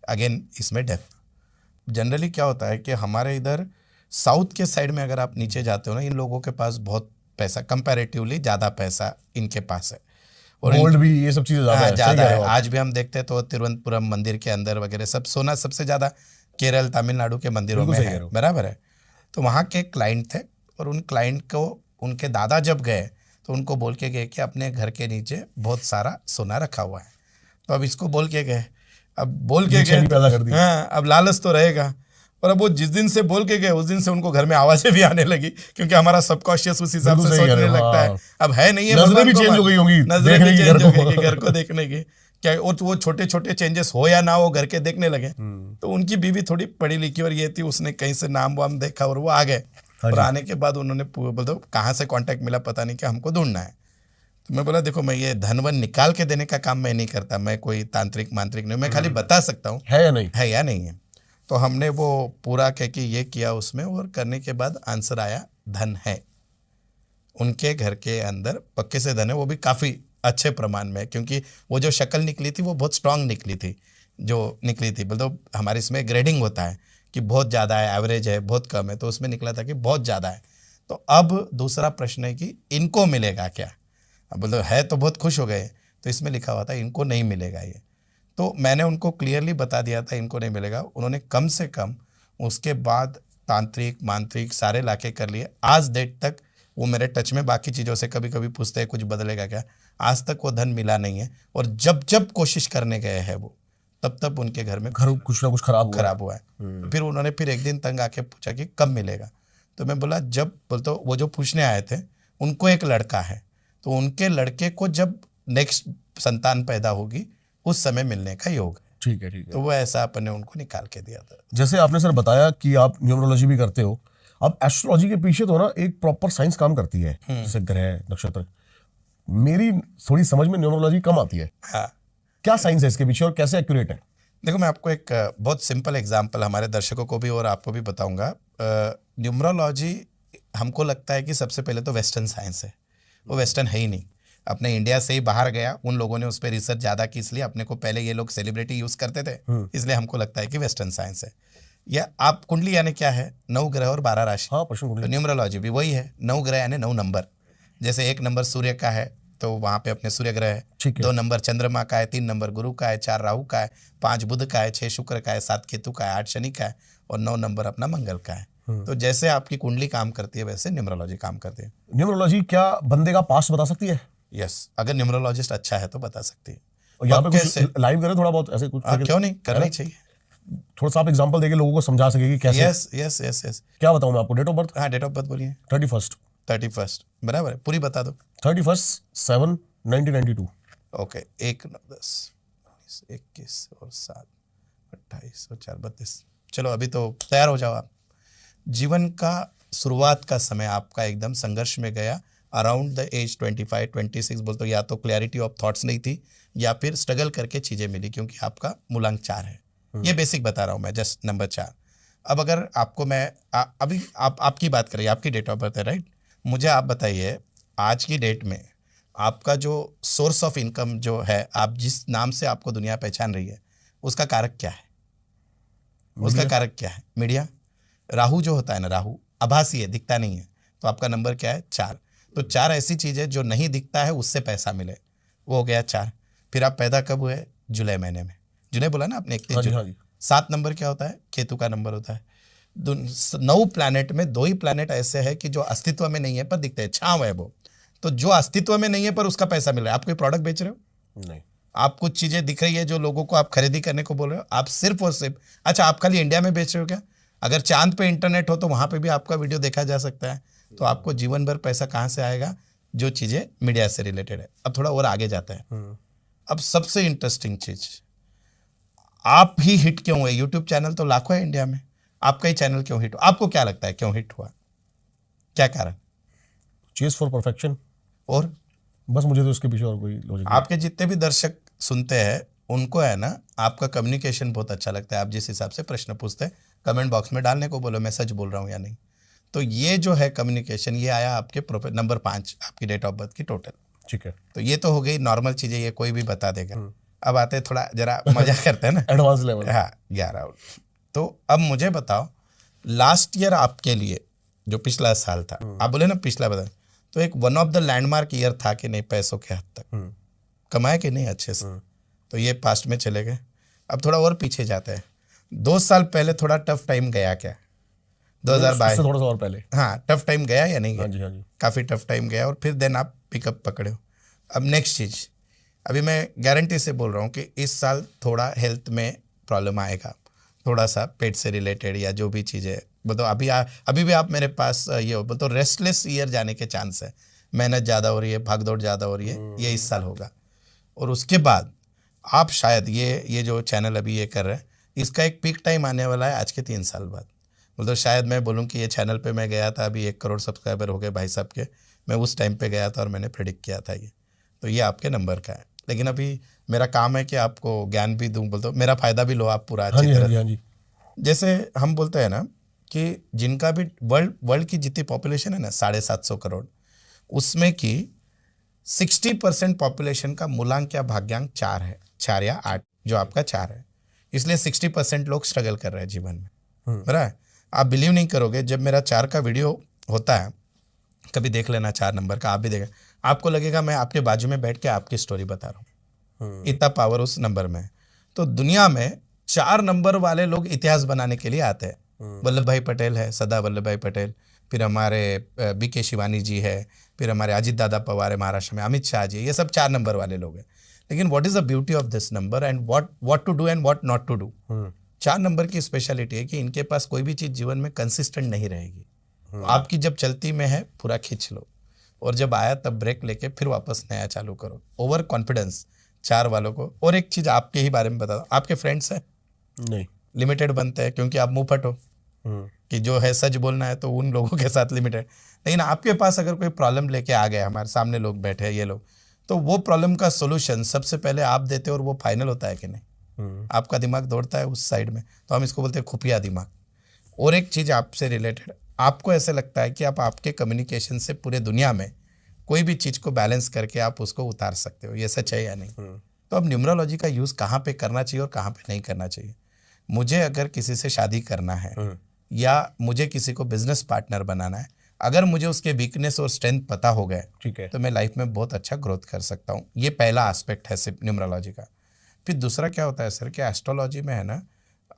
अगेन इसमें डेप्थ। जनरली क्या होता है कि हमारे इधर साउथ के साइड में अगर आप नीचे जाते हो ना, इन लोगों के पास बहुत पैसा, कंपैरेटिवली ज़्यादा पैसा इनके पास है, और गोल्ड भी, ये सब चीजें ज़्यादा है। आज भी हम देखते हैं तो तिरुवनंतपुरम मंदिर के अंदर वगैरह सब सोना सबसे ज़्यादा केरल तमिलनाडु के मंदिरों में है, बराबर है। तो वहाँ के क्लाइंट थे, और उन क्लाइंट को उनके दादा जब गए तो उनको बोल के गए कि अपने घर के नीचे बहुत सारा सोना रखा हुआ है। तो अब इसको बोल के गए, अब बोल के गए, हाँ, अब लालच तो रहेगा। और अब वो जिस दिन से बोल के गए उस दिन से उनको घर में आवाजें भी आने लगी, क्योंकि हमारा सबकॉन्शियस उस हिसाब से सोचने लगता है। अब है नहीं है, नजरें भी चेंज हो गई होंगी, नजरें भी चेंज हो गई घर को देखने की, क्या वो छोटे छोटे चेंजेस हो या ना हो घर के देखने लगे। तो उनकी बीवी थोड़ी पढ़ी लिखी और ये थी, उसने कहीं से नाम वाम देखा और वो आ गए। और आने के बाद उन्होंने बोलते कहाँ से कांटेक्ट मिला पता नहीं, कि हमको ढूंढना है। तो मैं बोला देखो, मैं ये धनवन निकाल के देने का काम मैं नहीं करता, मैं कोई तांत्रिक मांत्रिक नहीं, मैं खाली बता सकता हूँ है या नहीं है। तो हमने वो पूरा कह के ये किया उसमें, और करने के बाद आंसर आया धन है। उनके घर के अंदर पक्के से धन है, वो भी काफ़ी अच्छे प्रमाण में, क्योंकि वो जो शक्ल निकली थी वो बहुत स्ट्रांग निकली थी, जो निकली थी। मतलब हमारे इसमें ग्रेडिंग होता है कि बहुत ज़्यादा है, एवरेज है, बहुत कम है, तो उसमें निकला था कि बहुत ज़्यादा है। तो अब दूसरा प्रश्न है कि इनको मिलेगा क्या। अब बोलो है तो बहुत खुश हो गए, तो इसमें लिखा हुआ था इनको नहीं मिलेगा ये। तो मैंने उनको क्लियरली बता दिया था इनको नहीं मिलेगा। उन्होंने कम से कम उसके बाद तांत्रिक मांत्रिक सारे लाके कर लिए। आज डेट तक वो मेरे टच में, बाकी चीज़ों से कभी कभी पूछते हैं कुछ बदलेगा क्या, आज तक वो धन मिला नहीं है। और जब जब कोशिश करने गए हैं वो, तब तब उनके घर में कुछ ना कुछ खराब हुआ है। फिर उन्होंने फिर एक दिन तंग आके पूछा कि कब मिलेगा। तो मैं बोला जब, बोलते वो जो पूछने आए थे उनको एक लड़का है, तो उनके लड़के को जब नेक्स्ट संतान पैदा होगी उस समय मिलने का योग है। ठीक है। तो वो ऐसा अपने उनको निकाल के दिया था। जैसे आपने सर बताया कि आप न्यूमरोलॉजी भी करते हो, अब एस्ट्रोलॉजी के पीछे तो ना एक प्रॉपर साइंस काम करती है, जैसे ग्रह नक्षत्र। मेरी थोड़ी समझ में न्यूमरोलॉजी कम आती है। हाँ, क्या साइंस है इसके पीछे और कैसे एक्यूरेट है? देखो, मैं आपको एक बहुत सिंपल एग्जांपल हमारे दर्शकों को भी और आपको भी बताऊंगा। न्यूमरोलॉजी हमको लगता है कि सबसे पहले तो वेस्टर्न साइंस है, वो वेस्टर्न है ही नहीं। अपने इंडिया से ही बाहर गया, उन लोगों ने उस पर रिसर्च ज़्यादा की, इसलिए अपने को पहले ये लोग सेलिब्रिटी यूज़ करते थे, इसलिए हमको लगता है कि वेस्टर्न साइंस है। या आप कुंडली यानी क्या है, 9 ग्रह और 12 राशि। हाँ, तो न्यूमरोलॉजी भी वही है, 9 ग्रह यानी 9 नंबर। जैसे 1 नंबर सूर्य का है तो वहाँ पे अपने सूर्य ग्रह है, 2 नंबर चंद्रमा का है, 3 नंबर गुरु का है, 4 राहु का है, 5 बुध का है, 6 शुक्र का है, 7 केतु का है, 8 शनि का है, और 9 नंबर अपना मंगल का है। तो जैसे आपकी कुंडली काम करती है वैसे न्यूमरोलॉजी काम करती है। न्यूमरोलॉजी क्या बंदे का पास्ट बता सकती है? यस, अगर न्यूमरोलॉजिस्ट अच्छा है तो बता सकती है। यहाँ पे कुछ लाइव करें थोड़ा बहुत ऐसे कुछ? क्यों नहीं, करना ही चाहिए। थोड़ा सा आप एग्जांपल देके लोगों को समझा सके कि कैसे। Yes yes yes yes. क्या बताऊं मैं आपको, डेट ऑफ बर्थ हाँ, डेट ऑफ बर्थ बोलिए। 31 बराबर है, पूरी बता दो। 31/7/1992। ओके, 1/9/10/19/21 और 7/28 और 4/32। चलो अभी तो तैयार हो जाओ आप। जीवन का शुरुआत का समय आपका एकदम संघर्ष में गया। अराउंड द एज 25-26 बोल तो या तो क्लैरिटी ऑफ थॉट्स नहीं थी या फिर स्ट्रगल करके चीज़ें मिली, क्योंकि आपका मूलांक 4 है। ये बेसिक बता रहा हूँ मैं, जस्ट नंबर 4। अब अगर आपको मैं अभी आपकी बात करिए, आपकी डेट ऑफ बर्थ है राइट। मुझे आप बताइए आज की डेट में आपका जो सोर्स ऑफ इनकम जो है, आप जिस नाम से आपको दुनिया पहचान रही है, उसका कारक क्या है? उसका कारक क्या है? मीडिया। राहु जो होता है ना, राहु आभासी है, दिखता नहीं है। तो आपका नंबर क्या है? 4। तो 4 ऐसी चीज़ है जो नहीं दिखता है, उससे पैसा मिले, वो हो गया 4। फिर आप पैदा कब हुए? जुलाई महीने में। जुलाई बोला ना आपने, 31 जुलाई। 7 नंबर क्या होता है? केतु का नंबर होता है। 9 प्लैनेट में 2 ही प्लैनेट ऐसे हैं कि जो अस्तित्व में नहीं है पर दिखते हैं, छांव है वो। तो जो अस्तित्व में नहीं है पर उसका पैसा मिल रहा है। आप कोई प्रोडक्ट बेच रहे हो? नहीं। आप कुछ चीज़ें दिख रही है जो लोगों को आप खरीदी करने को बोल रहे हो, आप सिर्फ और सिर्फ। अच्छा, आप खाली इंडिया में बेच रहे हो क्या? अगर चांद पे इंटरनेट हो तो वहाँ पे भी आपका वीडियो देखा जा सकता है। तो आपको जीवन भर पैसा कहाँ से आएगा? जो चीज़ें मीडिया से रिलेटेड है। अब थोड़ा और आगे जाता है। अब सबसे इंटरेस्टिंग चीज़, आप ही हिट क्यों हुए? यूट्यूब चैनल तो लाखों है इंडिया में, आपका ही चैनल क्यों हिट हुआ? आपको क्या लगता है क्यों हिट हुआ? क्या कारण? Chase for perfection. और बस मुझे तो इसके पीछे और कोई लॉजिक नहीं। आपके जितने भी दर्शक सुनते हैं उनको है ना, आपका कम्युनिकेशन बहुत अच्छा लगता है। आप जिस हिसाब से प्रश्न पूछते हैं, कमेंट बॉक्स में डालने को बोलो मैं सच बोल रहा हूँ या नहीं। तो ये जो है कम्युनिकेशन, ये आया आपके नंबर 5 आपकी डेट ऑफ बर्थ की टोटल। ठीक है। तो ये तो हो गई नॉर्मल चीज़ें, ये कोई भी बता देगा। अब आते हैं थोड़ा जरा मजा करते हैं ना, एडवांस लेवल। हाँ 11। तो अब मुझे बताओ, लास्ट ईयर आपके लिए जो पिछला साल था, आप बोले ना पिछला बता, तो एक one of the landmark year था कि नहीं? पैसों के हद तक कमाए कि नहीं अच्छे से? तो ये पास्ट में चले गए। अब थोड़ा और पीछे जाते हैं। 2 साल पहले थोड़ा टफ टाइम गया क्या? 2022 थोड़ा सा और पहले। हाँ, टफ टाइम गया या नहीं गया? हाँ जी, हाँ जी। काफ़ी टफ टाइम गया और फिर देन आप पिकअप पकड़े हो। अब नेक्स्ट चीज़, अभी मैं गारंटी से बोल रहा हूँ कि इस साल थोड़ा हेल्थ में प्रॉब्लम आएगा, थोड़ा सा पेट से रिलेटेड या जो भी चीज़ें। बताओ अभी भी आप मेरे पास ये हो तो रेस्टलेस ईयर जाने के चांस है। मेहनत ज़्यादा हो रही है, भागदौड़ ज़्यादा हो रही है, ये इस साल होगा। और उसके बाद आप शायद ये जो चैनल अभी ये कर रहे हैं, इसका एक पीक टाइम आने वाला है आज के 3 साल बाद। मतलब शायद मैं बोलूँ कि ये चैनल पे मैं गया था, अभी 1 करोड़ सब्सक्राइबर हो गए भाई साहब के, मैं उस टाइम पे गया था और मैंने प्रेडिक्ट किया था ये। तो ये आपके नंबर का है। लेकिन अभी मेरा काम है कि आपको ज्ञान भी दूँ, बोलते मेरा फ़ायदा भी लो आप पूरा अच्छी तरह। हाँ जी। जैसे हम बोलते हैं ना कि जिनका भी वर्ल्ड की जितनी पॉपुलेशन है ना 750 करोड़, उसमें की 60% पॉपुलेशन का मूलांक या भाग्यांक 4 है, 4 या 8, जो आपका 4 है। इसलिए 60% लोग स्ट्रगल कर रहे हैं जीवन में, बराबर। आप बिलीव नहीं करोगे, जब मेरा 4 का वीडियो होता है, कभी देख लेना 4 नंबर का, आप भी देखें, आपको लगेगा मैं आपके बाजू में बैठ के आपकी स्टोरी बता रहा हूँ। इतना पावर उस नंबर में। तो दुनिया में 4 नंबर वाले लोग इतिहास बनाने के लिए आते हैं। वल्लभ भाई पटेल है, सरदार वल्लभ भाई पटेल, फिर हमारे BK शिवानी जी है, फिर हमारे अजित दादा पवार है महाराष्ट्र में, अमित शाह जी, ये सब 4 नंबर वाले लोग हैं। लेकिन what is the beauty of this number and what to do and what not to do? 4 number की स्पेशलिटी है कि इनके पास कोई भी चीज़ जीवन में कंसिस्टेंट नहीं रहेगी। आपकी जब चलती में है पूरा खींच लो, और जब आया तब ब्रेक लेके फिर वापस नया चालू करो। ओवर कॉन्फिडेंस 4 वालों को। और एक चीज़ आपके ही बारे में बता दो, आपके फ्रेंड्स हैं? नहीं। लिमिटेड बनते हैं क्योंकि आप मुंहफट हो कि जो है सच बोलना है तो उन लोगों के साथ लिमिटेड। लेकिन आपके पास अगर कोई प्रॉब्लम लेके आ गए, हमारे सामने लोग बैठे हैं ये लोग, तो वो प्रॉब्लम का सोल्यूशन सबसे पहले आप देते हो और वो फाइनल होता है कि नहीं? आपका दिमाग दौड़ता है उस साइड में, तो हम इसको बोलते हैं खुफिया दिमाग। और एक चीज़ आपसे रिलेटेड, आपको ऐसा लगता है कि आप आपके कम्युनिकेशन से पूरे दुनिया में कोई भी चीज़ को बैलेंस करके आप उसको उतार सकते हो, ये सच है या नहीं? तो अब न्यूमरोलॉजी का यूज़ कहाँ पे करना चाहिए और कहाँ पे नहीं करना चाहिए? मुझे अगर किसी से शादी करना है या मुझे किसी को बिजनेस पार्टनर बनाना है, अगर मुझे उसके वीकनेस और स्ट्रेंथ पता हो गए, ठीक है, तो मैं लाइफ में बहुत अच्छा ग्रोथ कर सकता हूँ। ये पहला एस्पेक्ट है सिर्फ न्यूमरोलॉजी का। फिर दूसरा क्या होता है सर कि एस्ट्रोलॉजी में है ना,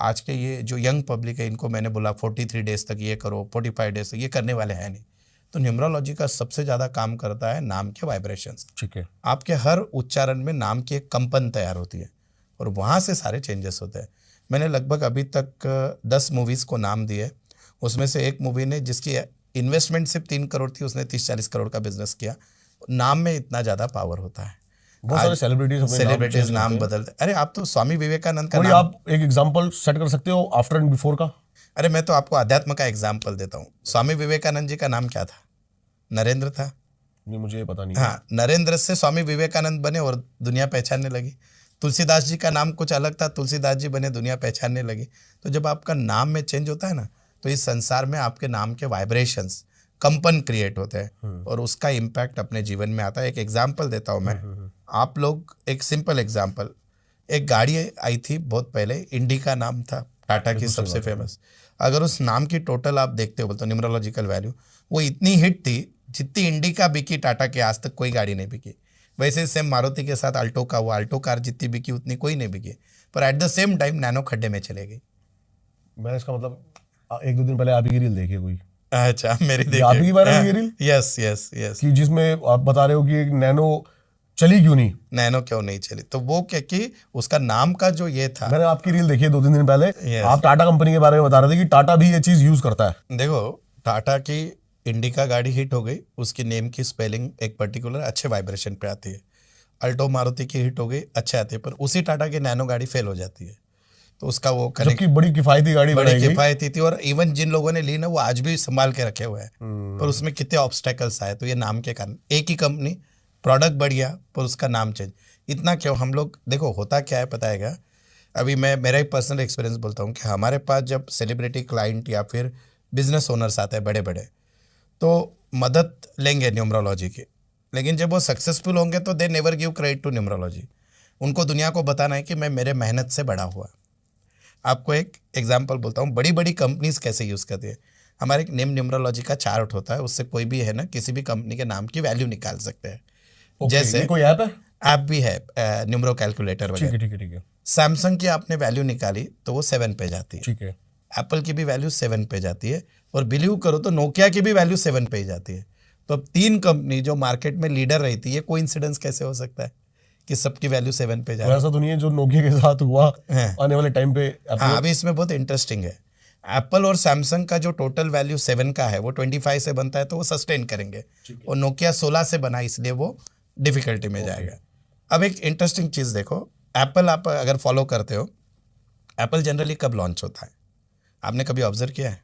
आज के ये जो यंग पब्लिक है, इनको मैंने बोला 43 डेज तक ये करो, 45 डेज तक, ये करने वाले हैं नहीं। तो न्यूमरोलॉजी का सबसे ज़्यादा काम करता है नाम के वाइब्रेशंस। ठीक है, आपके हर उच्चारण में नाम की एक कंपन तैयार होती है और वहाँ से सारे चेंजेस होते हैं। मैंने लगभग अभी तक 10 मूवीज़ को नाम दिए, उसमें से एक मूवी ने जिसकी इन्वेस्टमेंट सिर्फ 3 करोड़ थी, उसने 30-40 करोड़ का बिजनेस किया। नाम में इतना ज़्यादा पावर होता है। बहुत सारे सेलिब्रिटीज नाम बदलते। अरे आप तो स्वामी विवेकानंद का कोई नाम, आप एक एग्जांपल सेट कर सकते हो आफ्टर एंड बिफोर का? अरे मैं तो आपको अध्यात्म का एग्जाम्पल देता हूँ। स्वामी विवेकानंद जी का नाम क्या था? नरेंद्र था। नहीं, मुझे पता नहीं। हाँ, नरेंद्र से स्वामी विवेकानंद बने और दुनिया पहचानने लगी। तुलसीदास जी का नाम कुछ अलग था, तुलसीदास जी बने, दुनिया पहचानने लगी। तो जब आपका नाम में चेंज होता है ना, तो इस संसार में आपके नाम के वाइब्रेशंस, कंपन क्रिएट होते हैं और उसका इम्पैक्ट अपने जीवन में आता है। एक एग्जाम्पल देता हूँ मैं, आप लोग, एक सिंपल एग्जाम्पल, एक गाड़ी आई थी बहुत पहले, इंडिका नाम था, टाटा की सबसे फेमस। अगर उस नाम की टोटल आप देखते हो, बोलते न्यूमरोलॉजिकल वैल्यू, वो इतनी हिट थी जितनी इंडिका बिकी टाटा के आज तक कोई गाड़ी नहीं बिकी। वैसे सेम मारुति के साथ अल्टो का हुआ, अल्टो कार जितनी बिकी उतनी कोई नहीं बिकी, पर at the same time nano खड्डे में चले गई। मैंने इसका मतलब 1-2 दिन पहले आप ही की रील देखी कोई? अच्छा, मेरी देखिए, आप ही की viral reel? Yes yes yes, कि जिसमें आप बता रहे हो कि एक नैनो चली क्यों नहीं? नैनो क्यों नहीं चली? तो वो क्या कि उसका नाम का जो ये था। मैंने आपकी रील देखी है 2-3 दिन पहले। Yes. आप टाटा कंपनी के बारे में बता रहे थे कि टाटा भी ये चीज यूज करता है। देखो, टाटा की इंडिका गाड़ी हिट हो गई, उसकी नेम की स्पेलिंग एक पर्टिकुलर अच्छे वाइब्रेशन पे आती है। अल्टो मारुति की हिट हो गई, अच्छे आते हैं, पर उसी टाटा की नैनो गाड़ी फेल हो जाती है। तो उसका वो जबकि बड़ी किफायती गाड़ी बड़ी बनाई गई। किफायती थी, और इवन जिन लोगों ने ली ना, वो आज भी संभाल के रखे हुए हैं। पर उसमें कितने ऑब्स्टेकल्स आए, तो ये नाम के कारण। एक ही कंपनी, प्रोडक्ट बढ़िया, पर उसका नाम चेंज। इतना क्यों? हम लोग देखो, होता क्या है पता है क्या? अभी मैं मेरा ही पर्सनल एक्सपीरियंस बोलता हूँ कि हमारे पास जब सेलिब्रिटी क्लाइंट या फिर बिजनेस ओनर्स आते हैं बड़े बड़े, तो मदद लेंगे न्यूमरोलॉजी की, लेकिन जब वो सक्सेसफुल होंगे तो they never give credit to numerology. उनको दुनिया को बताना है कि मैं मेरे मेहनत से बड़ा हुआ। आपको एक एग्जांपल बोलता हूँ, बड़ी बड़ी कंपनीज कैसे यूज़ करती है। हमारे एक नेम न्यूमरोलॉजी का चार्ट होता है, उससे कोई भी है ना किसी भी कंपनी के नाम की वैल्यू निकाल सकते हैं। जैसे ये कोई ऐप है? ऐप भी है, न्यूमरो कैलकुलेटर वगैरह। ठीक है। सैमसंग की आपने वैल्यू निकाली तो वो 7 पे जाती है। ठीक है। एप्पल की भी वैल्यू 7 पे जाती है, और बिलीव करो तो नोकिया की भी वैल्यू 7 पे ही जाती है। तो अब 3 कंपनी जो मार्केट में लीडर रही थी, ये कोइंसिडेंस कैसे हो सकता है कि सबकी वैल्यू 7 पे जा रही है? ऐसा तो नहीं है जो नोकिया के साथ हुआ हाँ। आने वाले टाइम पे? हाँ, अभी इसमें बहुत इंटरेस्टिंग है। एप्पल और सैमसंग का जो टोटल वैल्यू 7 का है, वो 25 से बनता है, तो वो सस्टेन करेंगे, और नोकिया 16 से बना, इसलिए वो डिफिकल्टी में जाएगा। अब एक इंटरेस्टिंग चीज़ देखो, एप्पल आप अगर फॉलो करते हो, एप्पल जनरली कब लॉन्च होता है? आपने कभी ऑब्जर्व किया है?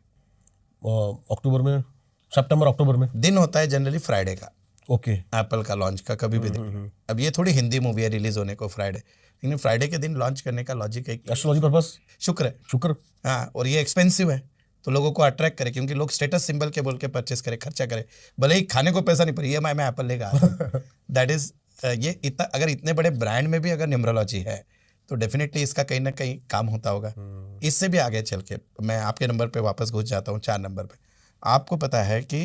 अक्टूबर में, सितंबर अक्टूबर में दिन होता है जनरली फ्राइडे का। ओके। एप्पल का लॉन्च का कभी भी दिन। अब ये थोड़ी हिंदी मूवी है रिलीज होने को फ्राइडे, लेकिन फ्राइडे के दिन लॉन्च करने का लॉजिक है, एस्ट्रोलॉजी पर्पस शुक्र है। शुक्र। हाँ, और ये एक्सपेंसिव है, तो लोगों को अट्रैक्ट करे, क्योंकि लोग स्टेटस सिंबल के बोल के परचेस करे, खर्चा करे, भले ही खाने को पैसा नहीं, पर EMI में एप्पल लेगा। दैट इज ये इतना, अगर इतने बड़े ब्रांड में भी अगर न्यूमरोलॉजी है तो डेफिनेटली इसका कहीं ना कहीं काम होता होगा। इससे भी आगे चल के मैं आपके नंबर पे वापस घुस जाता हूँ, 4 नंबर पे। आपको पता है कि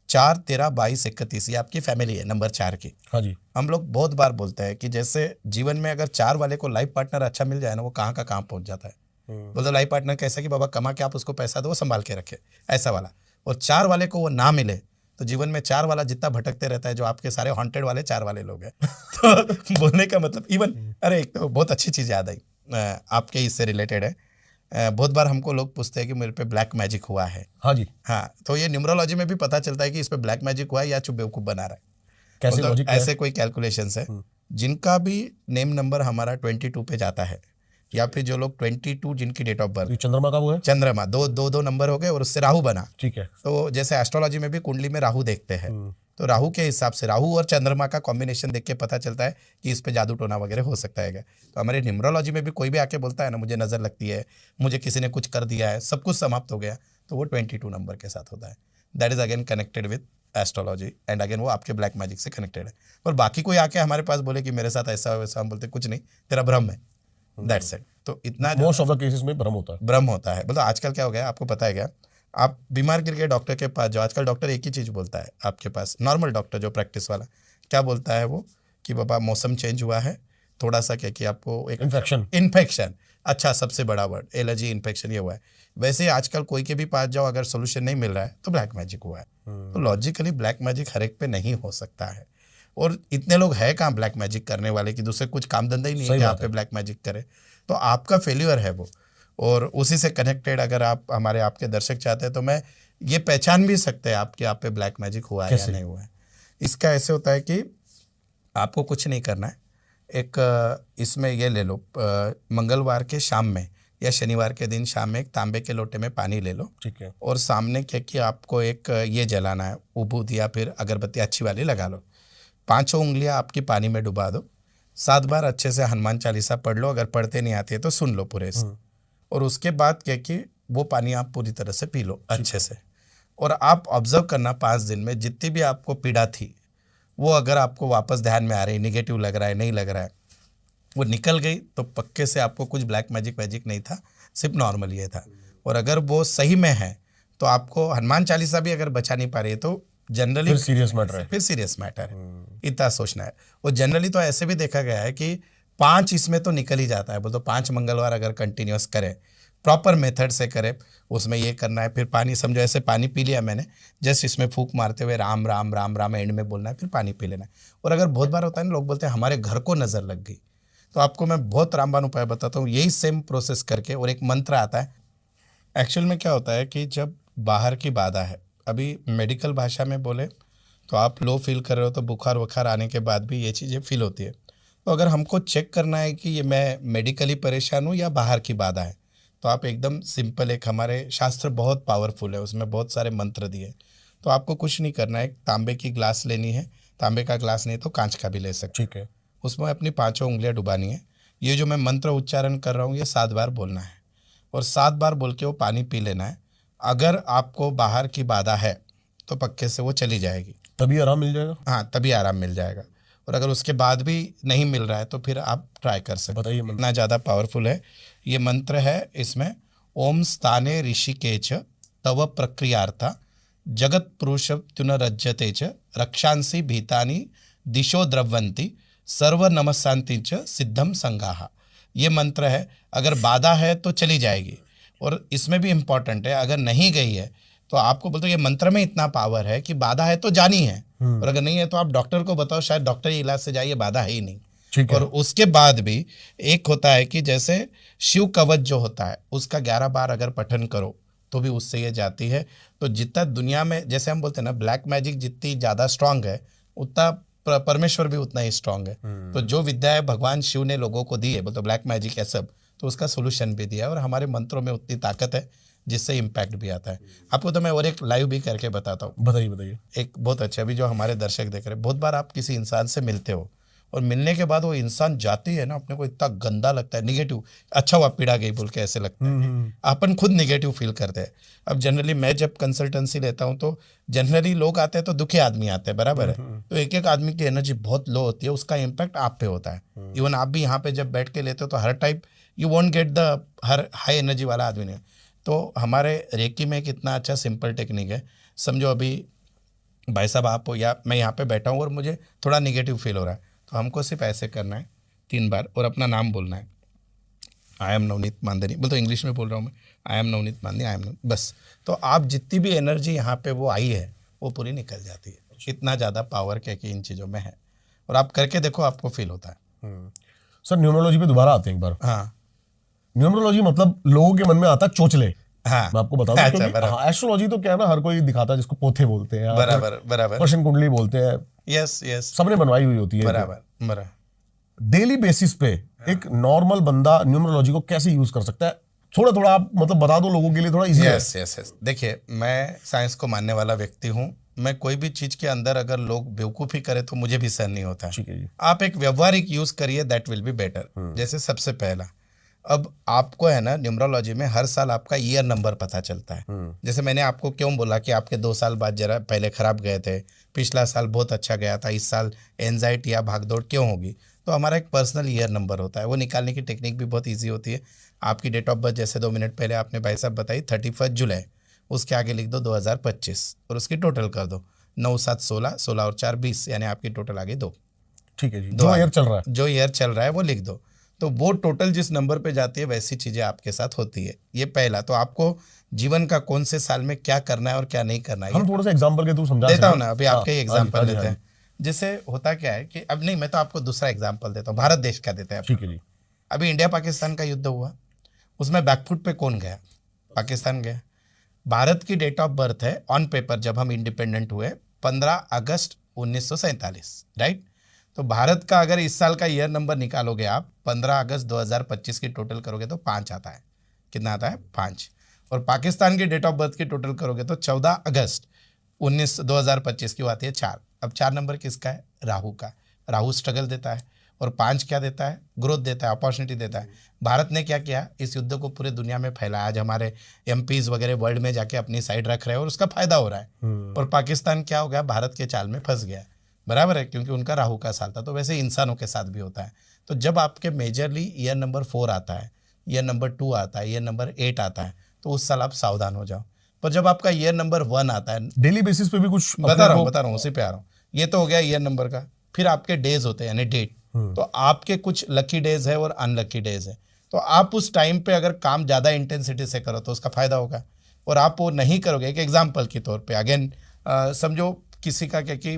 4, 13, 22, 31 ये आपकी फैमिली है, नंबर 4 की। हाँ जी। हम लोग बहुत बार बोलते हैं कि जैसे जीवन में अगर 4 वाले को लाइफ पार्टनर अच्छा मिल जाए ना, वो कहाँ का कहाँ पहुँच जाता है। बोलते लाइफ पार्टनर कैसा कि बाबा कमा के आप उसको पैसा दो, वो संभाल के रखे, ऐसा वाला। और 4 वाले को वो ना मिले तो जीवन में 4 वाला जितना भटकते रहता है, जो आपके सारे हॉन्टेड वाले 4 वाले लोग हैं। तो बोलने का मतलब, इवन अरे एक तो बहुत अच्छी चीज़ याद आई, आपके इससे रिलेटेड है। बहुत बार हमको लोग पूछते हैं कि मेरे पे ब्लैक मैजिक हुआ है। हाँ जी। हाँ, तो ये न्यूमरोलॉजी में भी पता चलता है कि इस पे ब्लैक मैजिक हुआ है या चुप बेवकूफ़ बना रहा है। कैसे मतलब लॉजिक? ऐसे कोई कैलकुलेशंस है, जिनका भी नेम नंबर हमारा 22 पे जाता है, या फिर जो लोग 22 जिनकी डेट ऑफ बर्थ, चंद्रमा का वो है, चंद्रमा दो नंबर हो गए और उससे राहु बना। ठीक है। तो जैसे एस्ट्रोलॉजी में भी कुंडली में राहु देखते हैं, तो राहु के हिसाब से राहु और चंद्रमा का कॉम्बिनेशन देख के पता चलता है कि इस पे जादू टोना वगैरह हो सकता है। तो हमारे न्यूमरोलॉजी में भी कोई भी आके बोलता है ना, मुझे नज़र लगती है, मुझे किसी ने कुछ कर दिया है, सब कुछ समाप्त हो गया, तो वो 22 नंबर के साथ होता है। That is again connected with astrology, and again वो आपके ब्लैक मैजिक से कनेक्टेड है। और बाकी कोई आके हमारे पास बोले कि मेरे साथ ऐसा वैसा, हम बोलते कुछ नहीं, तेरा भ्रम है, दैट्स इट। तो इतना मोस्ट ऑफ द केसेस में भ्रम होता है। भ्रम होता है। मतलब आजकल क्या हो गया आपको पता है क्या? आप बीमार गिर के डॉक्टर के पास जाओ, आजकल डॉक्टर एक ही चीज़ बोलता है आपके पास, नॉर्मल डॉक्टर जो प्रैक्टिस वाला क्या बोलता है वो, कि बाबा मौसम चेंज हुआ है, थोड़ा सा क्या कि आपको एक इन्फेक्शन, अच्छा सबसे बड़ा वर्ड, एलर्जी इन्फेक्शन ये हुआ है। वैसे ही आजकल कोई के भी पास जाओ, अगर सोल्यूशन नहीं मिल रहा है तो ब्लैक मैजिक हुआ है। तो लॉजिकली ब्लैक मैजिक हर एक पे नहीं हो सकता है, और इतने लोग हैं कहाँ ब्लैक मैजिक करने वाले कि दूसरे कुछ काम धंधा ही नहीं है कि आप पे ब्लैक मैजिक करे, तो आपका फेल्यूर है वो। और उसी से कनेक्टेड अगर आप हमारे आपके दर्शक चाहते हैं तो मैं ये पहचान भी सकते हैं आपके आप पे ब्लैक मैजिक हुआ है या नहीं हुआ है। इसका ऐसे होता है कि आपको कुछ नहीं करना है। एक इसमें ये ले लो, मंगलवार के शाम में या शनिवार के दिन शाम में एक तांबे के लोटे में पानी ले लो, ठीक है। और सामने क्या कि आपको एक ये जलाना है, उबूद या फिर अगरबत्ती अच्छी वाली लगा लो। 5 उंगलियां आपकी पानी में डुबा दो, 7 बार अच्छे से हनुमान चालीसा पढ़ लो, अगर पढ़ते नहीं आती है तो सुन लो पूरे से। और उसके बाद क्या कि वो पानी आप पूरी तरह से पी लो अच्छे से, और आप ऑब्जर्व करना 5 दिन में जितनी भी आपको पीड़ा थी वो अगर आपको वापस ध्यान में आ रही, निगेटिव लग रहा है, नहीं लग रहा है, वो निकल गई तो पक्के से आपको कुछ ब्लैक मैजिक नहीं था, सिर्फ नॉर्मल ये था। और अगर वो सही में है तो आपको हनुमान चालीसा भी अगर बचा नहीं पा रही है तो जनरली फिर सीरियस मैटर है। फिर सीरियस मैटर है, इतना सोचना है। और जनरली तो ऐसे भी देखा गया है कि 5 इसमें तो निकल ही जाता है। बोल तो 5 मंगलवार अगर कंटिन्यूस करें, प्रॉपर मेथड से करें, उसमें ये करना है, फिर पानी समझो ऐसे पानी पी लिया मैंने, जस्ट इसमें फूंक मारते हुए राम राम राम राम एंड में बोलना है, फिर पानी पी लेना है। और अगर बहुत बार होता है ना, लोग बोलते हैं हमारे घर को नज़र लग गई, तो आपको मैं बहुत रामबाण उपाय बताता हूँ, यही सेम प्रोसेस करके। और एक मंत्र आता है। एक्चुअल में क्या होता है कि जब बाहर की बाधा है, अभी मेडिकल भाषा में बोले तो आप लो फील कर रहे हो तो बुखार वखार आने के बाद भी ये चीज़ें फील होती है। तो अगर हमको चेक करना है कि ये मैं मेडिकली परेशान हूँ या बाहर की बाधा है, तो आप एकदम सिंपल, एक हमारे शास्त्र बहुत पावरफुल है, उसमें बहुत सारे मंत्र दिए। तो आपको कुछ नहीं करना है, तांबे की ग्लास लेनी है, तांबे का ग्लास नहीं तो कांच का भी ले सकते, ठीक है। उसमें अपनी 5 उंगलियां डुबानी है। ये जो मैं मंत्र उच्चारण कर रहा हूँ ये 7 बार बोलना है, और 7 बार बोल के वो पानी पी लेना है। अगर आपको बाहर की बाधा है तो पक्के से वो चली जाएगी, तभी आराम मिल जाएगा। हाँ तभी आराम मिल जाएगा। और अगर उसके बाद भी नहीं मिल रहा है तो फिर आप ट्राई कर सकते। बताइए इतना ज़्यादा पावरफुल है ये मंत्र है। इसमें ओम स्थाने ऋषिकेच तव प्रक्रियार्था जगत पुरुष तुनरज्यते च रक्षांसी भीतानि दिशो द्रवंती सर्व नमस्शांति च सिद्धम संगाहा। ये मंत्र है। अगर बाधा है तो चली जाएगी, और इसमें भी इम्पॉर्टेंट है, अगर नहीं गई है तो आपको बोलते ये मंत्र में इतना पावर है कि बाधा है तो जानी है, और अगर नहीं है तो आप डॉक्टर को बताओ, शायद डॉक्टर ही इलाज से जाइए, बाधा है ही नहीं। ठीक है। और उसके बाद भी एक होता है कि जैसे शिव कवच जो होता है उसका 11 बार अगर पठन करो तो भी उससे ये जाती है। तो जितना दुनिया में, जैसे हम बोलते हैं ना, ब्लैक मैजिक जितनी ज़्यादा स्ट्रांग है उतना परमेश्वर भी उतना ही स्ट्रांग है। तो जो विद्या है भगवान शिव ने लोगों को दी है, बोलते ब्लैक मैजिक है सब, तो उसका सोल्यूशन भी दिया है। और हमारे मंत्रों में उतनी ताकत है जिससे इम्पैक्ट भी आता है। आपको तो मैं और एक लाइव भी करके बताता हूँ। बताइए। एक बहुत अच्छा, अभी जो हमारे दर्शक देख रहे हैं, बहुत बार आप किसी इंसान से मिलते हो और मिलने के बाद वो इंसान जाती है ना, अपने को इतना गंदा लगता है, निगेटिव, अच्छा हुआ पीड़ा गई बोल के ऐसे लगता है, अपन खुद निगेटिव फील करते हैं। अब जनरली मैं जब कंसल्टेंसी लेता हूँ तो जनरली लोग आते हैं तो दुखी आदमी आते हैं, बराबर है। तो एक एक आदमी की एनर्जी बहुत लो होती है, उसका इम्पैक्ट आप पे होता है। इवन आप भी यहाँ पे जब बैठ के लेते हो तो हर type you won't get the हर हाई एनर्जी वाला आदमी नहीं। तो हमारे रेकी में एक इतना अच्छा सिंपल टेक्निक है। समझो अभी भाई साहब आप हो या मैं यहाँ पे बैठा हूँ और मुझे थोड़ा निगेटिव फील हो रहा है, तो हमको सिर्फ ऐसे करना है 3 बार और अपना नाम बोलना है, आई एम नवनीत मानदनी। बोल तो इंग्लिश में बोल रहा हूँ मैं, I am Navneet Mandani, I am Navneet, बस। तो आप जितनी भी एनर्जी यहाँ पे वो आई है वो पूरी निकल जाती है। इतना ज़्यादा पावर क्या कि इन चीज़ों में है, और आप करके देखो आपको फील होता है। सर न्यूमरोलॉजी पे दोबारा आते हैं एक बार। हाँ, न्यूमरोलॉजी मतलब लोगों के मन में आता है चोचले। हाँ, मैं आपको बता दूं, अच्छा, क्योंकि बराबर। एस्ट्रोलॉजी तो क्या है ना, हर कोई दिखाता है, जिसको पोथे बोलते हैं, बराबर बराबर, पर्शियन कुंडली बोलते हैं, यस यस, सबने बनवाई हुई होती है। बराबर बराबर। डेली बेसिस पे एक नॉर्मल बंदा न्यूमरोलॉजी को कैसे यूज कर सकता है, थोड़ा थोड़ा आप मतलब बता दो लोगों के लिए, थोड़ा इजी है। Yes yes yes. देखिए, मैं साइंस को मानने वाला व्यक्ति हूँ। मैं कोई भी चीज़ के अंदर अगर लोग बेवकूफ़ी करें तो मुझे भी सहन नहीं होता है। ठीक है जी। आप एक व्यवहारिक यूज़ करिए, दैट विल बी बेटर। जैसे सबसे पहला, अब आपको है ना न्यूमरोलॉजी में हर साल आपका ईयर नंबर पता चलता है। जैसे मैंने आपको क्यों बोला कि आपके 2 साल बाद जरा पहले खराब गए थे, पिछला साल बहुत अच्छा गया था, इस साल एंजाइटी या भागदौड़ क्यों होगी, तो हमारा एक पर्सनल ईयर नंबर होता है। वो निकालने की टेक्निक भी बहुत ईजी होती है। आपकी डेट ऑफ बर्थ जैसे 2 मिनट पहले आपने भाई साहब बताई 31 जुलाई, उसके आगे लिख दो 2025 और उसकी टोटल कर दो 9 7 16, 16 और 4 20, यानी आपकी टोटल आगे 2। ठीक है जी। जो ईयर चल रहा है, जो ईयर चल रहा है वो लिख दो। तो वो टोटल जिस नंबर पे जाती है वैसी चीज़ें आपके साथ होती है। ये पहला। तो आपको जीवन का कौन से साल में क्या करना है और क्या नहीं करना है, हम थोड़ा सा एग्जांपल के थ्रू समझा देता हूँ सकें। ना। अभी हाँ, आपके हाँ एग्जाम्पल जी, देते हैं। जैसे होता क्या है कि अब नहीं, मैं तो आपको दूसरा एग्जाम्पल देता हूँ, भारत देश का देते हैं। ठीक है जी। अभी इंडिया पाकिस्तान का युद्ध हुआ, उसमें बैकफुट पे कौन गया? पाकिस्तान गया। भारत की डेट ऑफ बर्थ है ऑन पेपर जब हम इंडिपेंडेंट हुए 15 अगस्त 1947, राइट? तो भारत का अगर इस साल का ईयर नंबर निकालोगे आप 15 अगस्त 2025 की टोटल करोगे तो 5 आता है। कितना आता है? 5। और पाकिस्तान की डेट ऑफ बर्थ की टोटल करोगे तो 14 अगस्त 2025 की वो आती है 4। अब 4 नंबर किसका है? राहु का। राहु स्ट्रगल देता है और 5 क्या देता है? ग्रोथ देता है, अपॉर्चुनिटी देता है। भारत ने क्या किया? इस युद्ध को पूरे दुनिया में फैलाया। आज हमारे एमपीज वगैरह वर्ल्ड में जाके अपनी साइड रख रहे हैं और उसका फायदा हो रहा है। और पाकिस्तान क्या हो गया? भारत के चाल में फंस गया, बराबर है, क्योंकि उनका राहु का साल था। तो वैसे इंसानों के साथ भी होता है। तो जब आपके मेजरली ईयर नंबर 4 आता है, ईयर नंबर 2 आता है, ईयर नंबर 8 आता है, तो उस साल आप सावधान हो जाओ। पर जब आपका ईयर नंबर 1 आता है, डेली बेसिस पे भी कुछ बता रहा हूँ उसी पे आ रहा हूँ। ये तो हो गया ईयर नंबर का। फिर आपके डेज होते हैं, यानी डेट। तो आपके कुछ लकी डेज है और अनलकी डेज है। तो आप उस टाइम पे अगर काम ज़्यादा इंटेंसिटी से करो तो उसका फायदा होगा, और आप वो नहीं करोगे। एक एग्जाम्पल के तौर पे अगेन समझो किसी का क्या कि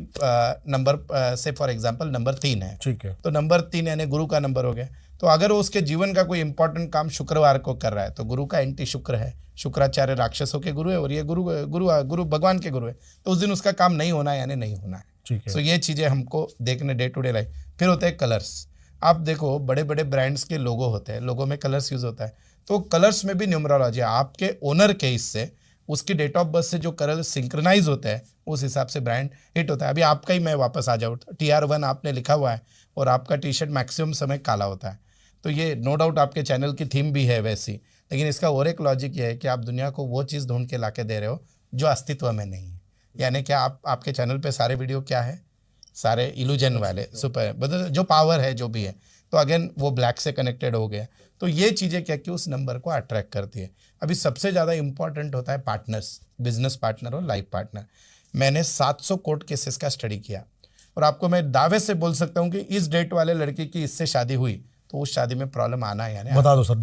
नंबर से फॉर एग्जांपल नंबर 3 है, ठीक है, तो नंबर 3 यानी गुरु का नंबर हो गया। तो अगर वो उसके जीवन का कोई इंपॉर्टेंट काम शुक्रवार को कर रहा है तो गुरु का एंटी शुक्र है। शुक्राचार्य राक्षसों के गुरु है और ये गुरु गुरु गुरु भगवान के गुरु है। तो उस दिन उसका काम नहीं होना है यानी नहीं होना है। ठीक है। सो ये चीज़ें हमको देखने डे टू डे लाइफ। फिर होते हैं कलर्स। आप देखो बड़े बड़े ब्रांड्स के लोगो होते हैं, लोगों में कलर्स यूज होता है। तो कलर्स में भी न्यूमरोलॉजी है। आपके ओनर के इससे उसकी डेट ऑफ बर्थ से जो कलर सिंक्रोनाइज होते हैं उस हिसाब से ब्रांड हिट होता है। अभी आपका ही मैं वापस आ जाऊँ, TR1 आपने लिखा हुआ है और आपका टी शर्ट मैक्सिमम समय काला होता है। तो ये नो डाउट आपके चैनल की थीम भी है वैसी, लेकिन इसका और एक लॉजिक ये है कि आप दुनिया को वो चीज़ ढूंढ के ला के दे रहे हो जो अस्तित्व में नहीं है। यानी क्या आपके चैनल पे सारे वीडियो क्या है? सारे इल्यूजन वाले, सुपर, मतलब जो पावर है जो भी है। तो अगेन वो ब्लैक से कनेक्टेड हो गया। तो ये चीज़ें क्या कि उस नंबर को अट्रैक्ट करती है। अभी सबसे ज़्यादा इंपॉर्टेंट होता है पार्टनर्स, बिजनेस पार्टनर और लाइफ पार्टनर। मैंने 700 कोर्ट केसेस का स्टडी किया और आपको मैं दावे से बोल सकता हूँ कि इस डेट वाले लड़के की इससे शादी हुई तो उस शादी में प्रॉब्लम आना है। यानी बता दो सर,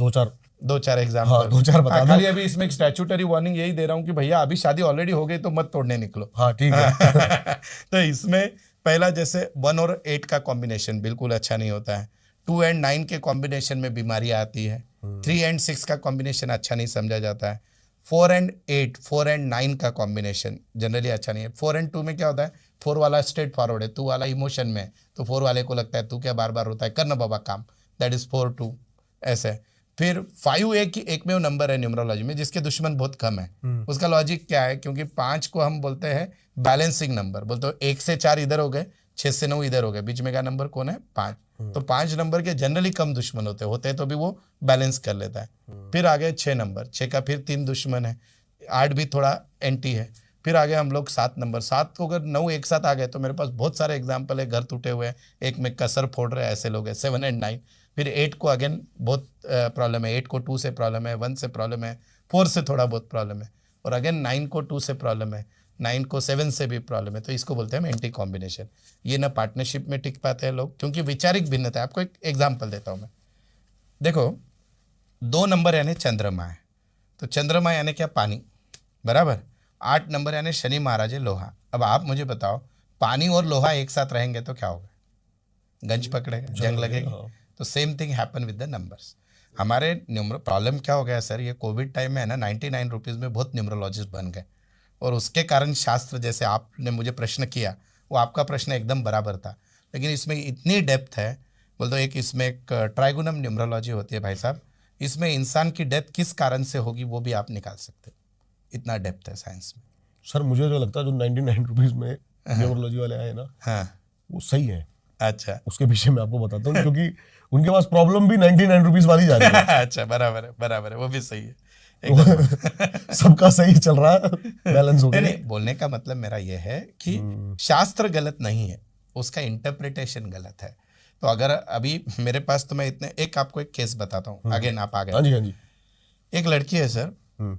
दो चार एग्जाम्पल। हाँ, 2-4 बता दो। खाली अभी इसमें एक स्टैट्यूटरी वार्निंग यही दे रहा हूँ कि भैया अभी शादी ऑलरेडी हो गई तो मत तोड़ने निकलो। हाँ ठीक है। तो इसमें पहला जैसे 1 और 8 का कॉम्बिनेशन बिल्कुल अच्छा नहीं होता है। 2 एंड 9 के कॉम्बिनेशन में बीमारियां आती है। 3 एंड 6 का कॉम्बिनेशन अच्छा नहीं समझा जाता है। 4 एंड 8, 4 एंड 9 का कॉम्बिनेशन जनरली अच्छा नहीं है। 4 एंड 2 में क्या होता है? 4 वाला स्ट्रेट फॉरवर्ड है, 2 वाला इमोशन में है, तो 4 वाले को लगता है तू क्या बार बार होता है, करना बाबा काम, दैट इज 4-2 ऐसे। फिर 5 एक में वो नंबर है न्यूमरोलॉजी में जिसके दुश्मन बहुत कम है। उसका लॉजिक क्या है? क्योंकि 5 को हम बोलते हैं बैलेंसिंग नंबर, बोलते हो 1 से 4 इधर हो गए, 6 से 9 इधर हो गए, बीच में का नंबर कौन है? 5। तो 5 नंबर के जनरली कम दुश्मन होते हैं तो भी वो बैलेंस कर लेता है। फिर आगे 6 नंबर, 6 का फिर 3 दुश्मन है, 8 भी थोड़ा एंटी है। फिर आगे हम लोग 7 नंबर, 7 को अगर 9 एक साथ आ गए तो मेरे पास बहुत सारे एग्जाम्पल है, घर टूटे हुए, एक में कसर फोड़ रहे ऐसे लोग हैं। 7 एंड 9। फिर 8 को अगेन बहुत प्रॉब्लम है, 8 को 2 से प्रॉब्लम है, 1 से प्रॉब्लम है, 4 से थोड़ा बहुत प्रॉब्लम है, और अगेन 9 को 2 से प्रॉब्लम है, 9 को 7 से भी प्रॉब्लम है। तो इसको बोलते हैं हम एंटी कॉम्बिनेशन। ये ना पार्टनरशिप में टिक पाते हैं लोग क्योंकि वैचारिक भिन्नता है। आपको एक एग्जाम्पल देता हूँ मैं। देखो 2 नंबर यानी चंद्रमा है, तो चंद्रमा यानी क्या? पानी, बराबर। 8 नंबर यानी शनि महाराज है, लोहा। अब आप मुझे बताओ पानी और लोहा एक साथ रहेंगे तो क्या होगा? गंज पकड़ेगा, जंग लगेगी। तो same thing happen with the numbers. हमारे प्रॉब्लम क्या हो गया सर, ये कोविड टाइम में है ना, 99 रुपीज़ में बहुत न्यूमरोलॉजिस्ट बन गए और उसके कारण शास्त्र, जैसे आपने मुझे प्रश्न किया वो आपका प्रश्न एकदम बराबर था, लेकिन इसमें इतनी डेप्थ है। बोल दो एक इसमें एक ट्राइगोनम न्यूमरोलॉजी होती है भाई साहब, इसमें इंसान की डेथ किस कारण से होगी वो भी आप निकाल सकते हो, इतना डेप्थ है साइंस में। सर मुझे जो लगता है जो 99 रुपीज़ में न्यूमरोलॉजी वाले आए ना, हाँ, वो सही है। अच्छा, उसके पीछे मैं आपको बताता हूँ क्योंकि उनके पास प्रॉब्लम भी 99 रुपीज़ वाली जा रही है। अच्छा, बराबर है, वो भी सही है एकदम। सबका सही चल रहा है, बैलेंस हो गया। नहीं, बोलने का मतलब मेरा ये है कि शास्त्र गलत नहीं है, उसका इंटरप्रिटेशन गलत है। तो अगर अभी मेरे पास तो मैं एक आपको एक केस बताता हूँ, आगे आप आ गए। हाँ जी। एक लड़की है सर,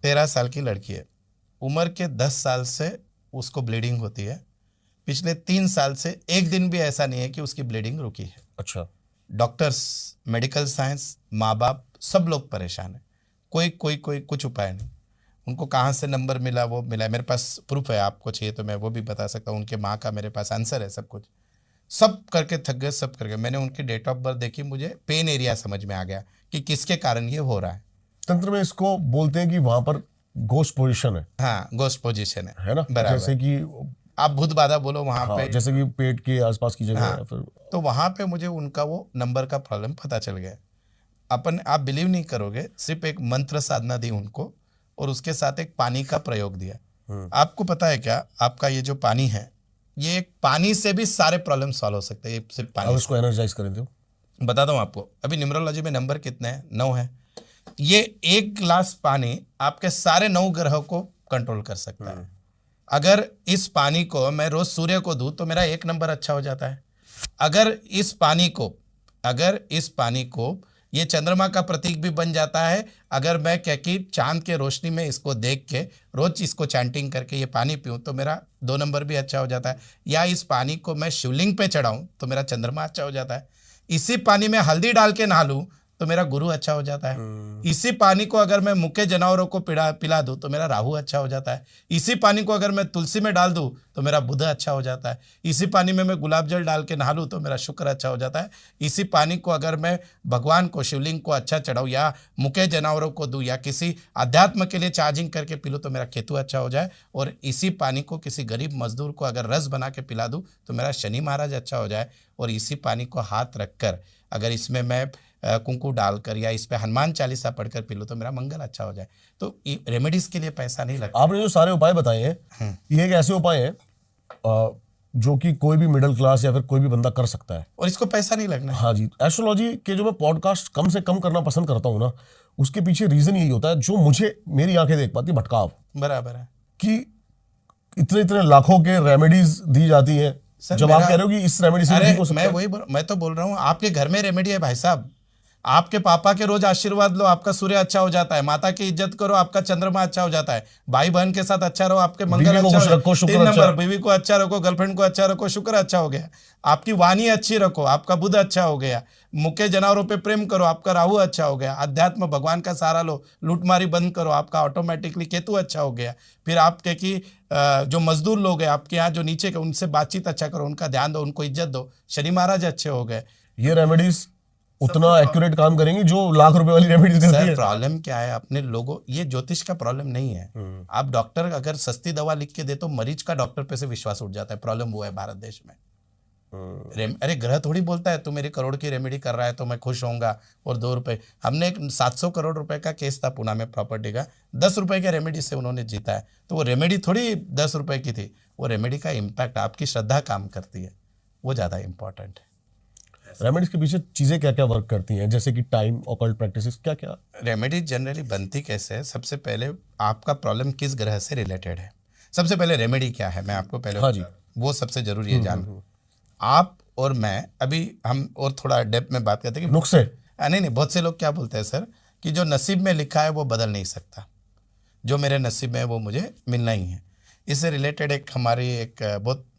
13 साल की लड़की है, उम्र के 10 साल से उसको ब्लीडिंग होती है। पिछले 3 साल से एक दिन भी ऐसा नहीं है कि उसकी ब्लीडिंग रुकी है। अच्छा। डॉक्टर्स, मेडिकल साइंस, माँ बाप सब लोग परेशान है, कोई कुछ उपाय नहीं। उनको कहाँ से नंबर मिला वो मिला है, मेरे पास प्रूफ है, आपको चाहिए तो मैं वो भी बता सकता हूँ। उनके माँ का मेरे पास आंसर है, सब कुछ, सब करके थक गए, सब करके। मैंने उनकी डेट ऑफ बर्थ देखी, मुझे पेन एरिया समझ में आ गया कि किसके कारण ये हो रहा है। तंत्र में इसको बोलते हैं कि वहां पर घोस्ट पोजीशन हाँ, घोस्ट पोजीशन है ना, बराबर। जैसे कि आप भूत बाधा बोलो वहां हाँ, पे, जैसे कि पेट के आसपास की जगह हाँ, है फिर। तो वहां पे मुझे उनका वो नंबर का प्रॉब्लम पता चल गया। आप बिलीव नहीं करोगे, सिर्फ एक मंत्र साधना दी उनको और उसके साथ एक पानी का प्रयोग दिया। आपको पता है क्या, आपका ये जो पानी है, ये एक पानी से भी सारे प्रॉब्लम सॉल्व हो सकते हैं, ये सिर्फ अब पानी इसको एनर्जाइज करें तो से। बताता हूँ आपको, अभी न्यूमरोलॉजी में नंबर कितने हैं? 9 है। ये 1 गिलास पानी आपके सारे 9 ग्रहों को कंट्रोल कर सकता है। अगर इस पानी को मैं रोज सूर्य को दूं तो मेरा 1 नंबर अच्छा हो जाता है। अगर इस पानी को ये चंद्रमा का प्रतीक भी बन जाता है। अगर मैं क्या कि चांद के रोशनी में इसको देख के रोज इसको चैंटिंग करके ये पानी पीऊं तो मेरा 2 नंबर भी अच्छा हो जाता है। या इस पानी को मैं शिवलिंग पे चढ़ाऊं तो मेरा चंद्रमा अच्छा हो जाता है। इसी पानी में हल्दी डाल के नहा लूं तो मेरा गुरु अच्छा हो जाता है। इसी पानी को अगर मैं मुक्के जानवरों को पिला दूं तो मेरा राहु अच्छा हो जाता है। इसी पानी को अगर मैं तुलसी में डाल दूं तो मेरा बुध अच्छा हो जाता है। इसी पानी में मैं गुलाब जल डाल के नहा लूं तो मेरा शुक्र अच्छा हो जाता है। इसी पानी को अगर मैं भगवान को, शिवलिंग को अच्छा चढ़ाऊं या मुक्के जानवरों को दूं या किसी अध्यात्म के लिए चार्जिंग करके पी लूं तो मेरा केतु अच्छा हो जाए। और इसी पानी को किसी गरीब मजदूर को अगर रस बना के पिला दूं तो मेरा शनि महाराज अच्छा हो जाए। और इसी पानी को हाथ रखकर अगर इसमें मैं कुंकू डालकर या इस पे हनुमान चालीसा पढ़कर पी लो तो मेरा मंगल अच्छा हो जाए। तो रेमेडीज के लिए पैसा नहीं लगता। आपने जो सारे उपाय बताए हैं ये एक ऐसे उपाय हैं जो कि कोई भी मिडिल क्लास या फिर कोई भी बंदा कर सकता है और इसको पैसा नहीं लगना। हाँ जी, एस्ट्रोलॉजी के जो मैं पॉडकास्ट कम से कम करना पसंद करता हूँ ना, उसके पीछे रीजन यही होता है जो मुझे मेरी आंखें देख पाती, भटकाव। बराबर है कि इतने लाखों के रेमेडीज दी जाती हैं। जब आप कह रहे हो कि इस रेमेडी से अरे ठीक हो सकता है। मैं तो बोल रहा हूँ आपके घर में रेमेडी है भाई साहब। आपके पापा के रोज आशीर्वाद लो, आपका सूर्य अच्छा हो जाता है। माता की इज्जत करो, आपका चंद्रमा अच्छा हो जाता है। भाई बहन के साथ अच्छा रहो, आपके मंगल अच्छा हो जाता है। 3 नंबर, बीवी को अच्छा रखो, गर्लफ्रेंड को अच्छा रखो, शुक्र अच्छा हो गया। आपकी वाणी अच्छी रखो, आपका बुध अच्छा हो गया। मुक्के जानवरों पे प्रेम करो, आपका राहु अच्छा हो गया। अध्यात्म भगवान का सहारा लो, लूटमारी बंद करो, आपका ऑटोमेटिकली केतु अच्छा हो गया। फिर आपके की जो मजदूर लोग हैं आपके यहाँ जो नीचे के, उनसे बातचीत अच्छा करो, उनका ध्यान दो, उनको इज्जत दो, शनि महाराज अच्छे हो गए। ये रेमेडीज उतना एक्यूरेट काम करेंगी जो लाख रुपए वाली रेमेडीज करती है। प्रॉब्लम क्या है अपने लोगों, ये ज्योतिष का प्रॉब्लम नहीं है। आप डॉक्टर अगर सस्ती दवा लिख के दे तो मरीज का डॉक्टर पे से विश्वास उठ जाता है। प्रॉब्लम वो है भारत देश में। अरे ग्रह थोड़ी बोलता है तू मेरी करोड़ की रेमेडी कर रहा है तो मैं खुश होऊंगा और 2 रुपए। हमने एक 700 करोड़ रुपए का केस था पुणे में प्रॉपर्टी का, 10 रुपए के रेमेडी से उन्होंने जीता है। तो वो रेमेडी थोड़ी 10 रुपए की थी, वो रेमेडी का इम्पैक्ट, आपकी श्रद्धा काम करती है, वो ज़्यादा इंपॉर्टेंट है। रेमेडीज के पीछे चीजें क्या क्या वर्क करती हैं, जैसे कि टाइम, ऑकल्ट प्रैक्टिसेस, क्या क्या? रेमेडी जनरली बनती कैसे है? सबसे पहले आपका प्रॉब्लम किस ग्रह से रिलेटेड है। सबसे पहले रेमेडी क्या है मैं आपको पहले हाँ जी, वो सबसे जरूरी है जानना। आप और मैं अभी हम और थोड़ा डेप्थ में बात करते हैं कि नुस्खे। नहीं, बहुत से लोग क्या बोलते हैं सर कि जो नसीब में लिखा है वो बदल नहीं सकता, जो मेरे नसीब में है वो मुझे मिलना ही है। इससे रिलेटेड एक हमारी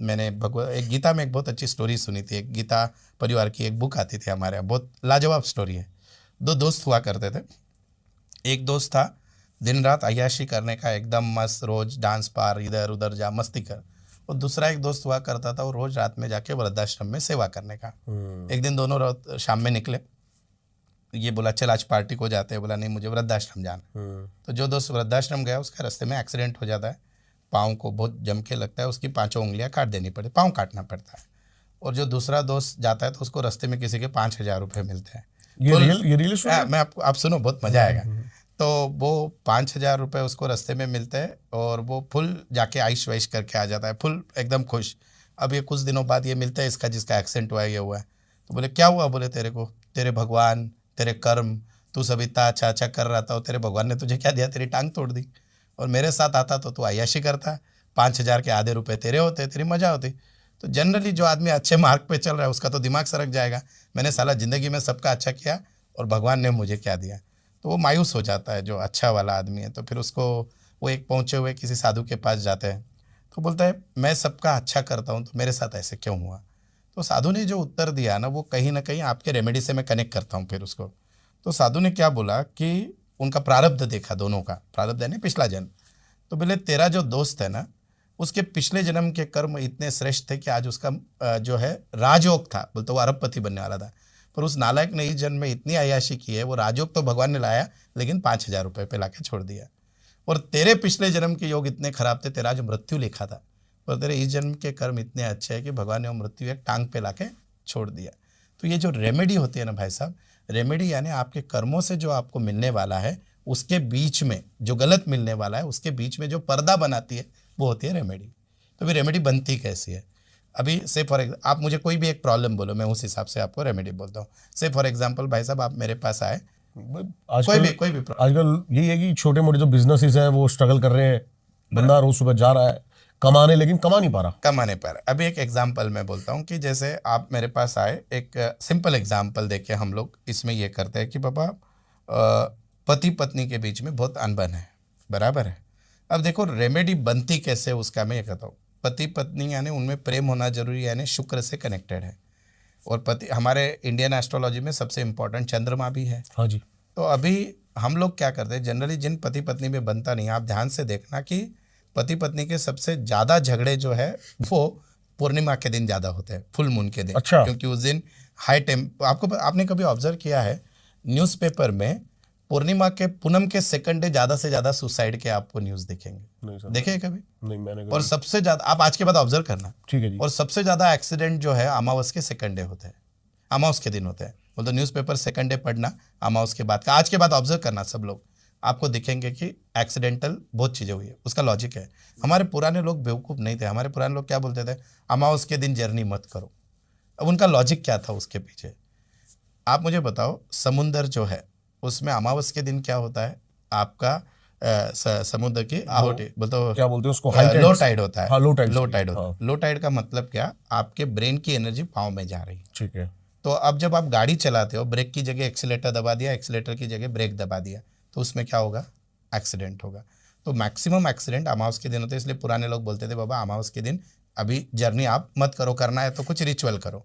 मैंने एक गीता में एक बहुत अच्छी स्टोरी सुनी थी। एक गीता परिवार की एक बुक आती थी हमारे यहाँ, बहुत लाजवाब स्टोरी है। 2 दोस्त हुआ करते थे। एक दोस्त था दिन रात अय्याशी करने का, एकदम मस्त, रोज डांस बार इधर उधर जा मस्ती कर। और दूसरा एक दोस्त हुआ करता था वो रोज रात में जाके वृद्धाश्रम में सेवा करने का। एक दिन दोनों शाम में निकले, ये बोला चल आज पार्टी को जाते हैं, बोला नहीं मुझे वृद्धाश्रम जाना। तो जो दोस्त वृद्धाश्रम गया उसका रास्ते में एक्सीडेंट हो जाता है, पाँव को बहुत जम के लगता है, उसकी 5 उंगलियां काट देनी पड़ती, पाँव काटना पड़ता है। और जो दूसरा दोस्त जाता है तो उसको रास्ते में किसी के 5,000 रुपये मिलते हैं। ये रियल मैं आप सुनो, बहुत मजा आएगा। तो वो 5,000 रुपये उसको रास्ते में मिलते हैं और वो फुल जाके आइश वाइश करके आ जाता है, फुल एकदम खुश। अब ये कुछ दिनों बाद ये मिलता है इसका जिसका एक्सीडेंट हुआ है, ये हुआ है। तो बोले क्या हुआ? बोले तेरे को, तेरे भगवान, तेरे कर्म, तू सब इतना अच्छा अच्छा कर रहा था और तेरे भगवान ने तुझे क्या दिया, तेरी टांग तोड़ दी। और मेरे साथ आता तो तू अय्याशी करता, 5,000 के आधे रुपए तेरे होते, तेरी मजा होती। तो जनरली जो आदमी अच्छे मार्ग पे चल रहा है उसका तो दिमाग सरक जाएगा, मैंने साला ज़िंदगी में सबका अच्छा किया और भगवान ने मुझे क्या दिया। तो वो मायूस हो जाता है जो अच्छा वाला आदमी है। तो फिर उसको वो एक पहुँचे हुए किसी साधु के पास जाते हैं, तो बोलता है मैं सबका अच्छा करता हूँ तो मेरे साथ ऐसे क्यों हुआ। तो साधु ने जो उत्तर दिया ना वो कहीं ना कहीं आपके रेमेडी से मैं कनेक्ट करता हूँ फिर उसको। तो साधु ने क्या बोला कि उनका प्रारब्ध देखा, दोनों का प्रारब्ध है ना, पिछला जन्म। तो बोले तेरा जो दोस्त है ना उसके पिछले जन्म के कर्म इतने श्रेष्ठ थे कि आज उसका जो है राजयोग था, बोलते वो अरबपति बनने वाला था। पर उस नालायक ने इस जन्म में इतनी अय्याशी की है, वो राजयोग तो भगवान ने लाया लेकिन 5,000 रुपये पे लाके छोड़ दिया। और तेरे पिछले जन्म के योग इतने खराब थे, तेरा जो मृत्यु लिखा था, और तेरे इस जन्म के कर्म इतने अच्छे हैं कि भगवान ने वो मृत्यु एक टांग पे लाके छोड़ दिया। तो ये जो रेमेडी होती है ना भाई साहब, रेमेडी यानी आपके कर्मों से जो आपको मिलने वाला है उसके बीच में जो गलत मिलने वाला है उसके बीच में जो पर्दा बनाती है वो होती है रेमेडी। तो फिर रेमेडी बनती कैसी है? अभी से फॉर एग्जाम्पल आप मुझे कोई भी एक प्रॉब्लम बोलो, मैं उस हिसाब से आपको रेमेडी बोलता हूँ। से फॉर एग्जाम्पल भाई साहब आप मेरे पास आए, कोई भी आजकल यही है कि छोटे मोटे जो बिजनेसेस हैं वो स्ट्रगल कर रहे हैं, बंदा रोज सुबह जा रहा है कमाने, लेकिन कमा नहीं पा रहा। अभी एक एग्जाम्पल मैं बोलता हूँ कि जैसे आप मेरे पास आए, एक सिंपल एग्जाम्पल देके हम लोग इसमें ये करते हैं कि पापा पति पत्नी के बीच में बहुत अनबन है, बराबर है। अब देखो रेमेडी बनती कैसे उसका मैं ये कहता हूँ। पति पत्नी यानी उनमें प्रेम होना जरूरी, यानी शुक्र से कनेक्टेड है। और पति हमारे इंडियन एस्ट्रोलॉजी में सबसे इम्पोर्टेंट चंद्रमा भी है। हाँ जी। तो अभी हम लोग क्या करते हैं जनरली, जिन पति पत्नी में बनता नहीं, आप ध्यान से देखना कि पति पत्नी के सबसे ज़्यादा झगड़े जो है वो पूर्णिमा के दिन ज़्यादा होते हैं, फुल मून के दिन। अच्छा। क्योंकि उस दिन हाई आपने कभी ऑब्जर्व किया है न्यूज़पेपर में पूर्णिमा के पूनम के सेकंड डे ज़्यादा से ज़्यादा सुसाइड के आपको न्यूज़ दिखेंगे? नहीं सर, देखे कभी? नहीं मैंने और सबसे ज़्यादा आप आज के बाद ऑब्जर्व करना, ठीक है जी। और सबसे ज़्यादा एक्सीडेंट जो है अमावस के सेकंड डे होते हैं, अमावस के दिन होते हैं। बोलते न्यूज़पेपर सेकंड डे पढ़ना अमावस के बाद का, आज के बाद ऑब्जर्व करना सब लोग, आपको दिखेंगे कि एक्सीडेंटल बहुत चीज़ें हुई है। उसका लॉजिक है, हमारे पुराने लोग बेवकूफ़ नहीं थे। हमारे पुराने लोग क्या बोलते थे, अमावस के दिन जर्नी मत करो। अब उनका लॉजिक क्या था उसके पीछे? आप मुझे बताओ, समुंदर जो है उसमें अमावस के दिन क्या होता है? आपका समुद्र की आहुति, बोलते क्या बोलते हैं उसको, लो टाइड होता है। हाँ, लो टाइड होता है। हाँ। लो टाइड का मतलब क्या? आपके ब्रेन की एनर्जी पाँव में जा रही है। ठीक है। तो अब जब आप गाड़ी चलाते हो, ब्रेक की जगह एक्सीलेटर दबा दिया, एक्सीलेटर की जगह ब्रेक दबा दिया, तो उसमें क्या होगा? एक्सीडेंट होगा। तो मैक्सिमम एक्सीडेंट अमावस के दिन होते हैं। इसलिए पुराने लोग बोलते थे बाबा अमावस के दिन अभी जर्नी आप मत करो, करना है तो कुछ रिचुअल करो।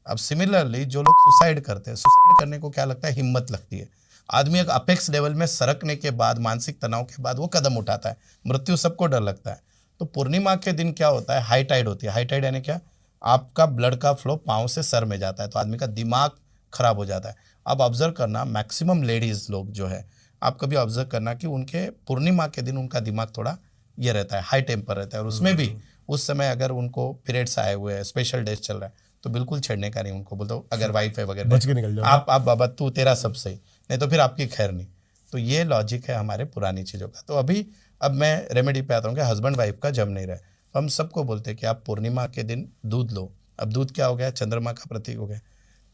अब सिमिलरली जो लोग सुसाइड करते हैं, सुसाइड करने को क्या लगता है? हिम्मत लगती है। आदमी एक अपेक्स लेवल में सरकने के बाद, मानसिक तनाव के बाद वो कदम उठाता है। मृत्यु सबको डर लगता है। तो पूर्णिमा के दिन क्या होता है? हाई टाइड होती है। हाई टाइड यानी क्या? आपका ब्लड का फ्लो पाँव से सर में जाता है, तो आदमी का दिमाग खराब हो जाता है। अब ऑब्जर्व करना, मैक्सिमम लेडीज़ लोग जो है, आप कभी ऑब्जर्व करना कि उनके पूर्णिमा के दिन उनका दिमाग थोड़ा ये रहता है, हाई टेम्पर रहता है। और उसमें भी उस समय अगर उनको पीरियड्स आए हुए हैं, स्पेशल डेज चल रहा है, तो बिल्कुल छेड़ने का नहीं। उनको बोलते अगर वाइफ है वगैरह, बच के निकल जाओ, आप बाबा तू तेरा सब सही, नहीं तो फिर आपकी खैर नहीं। तो ये लॉजिक है हमारे पुरानी चीज़ों का। तो अब मैं रेमेडी पे आता हूँ कि हस्बैंड वाइफ का जम नहीं रहा है। हम सबको बोलते हैं कि आप पूर्णिमा के दिन दूध लो। अब दूध क्या हो गया? चंद्रमा का प्रतीक हो गया।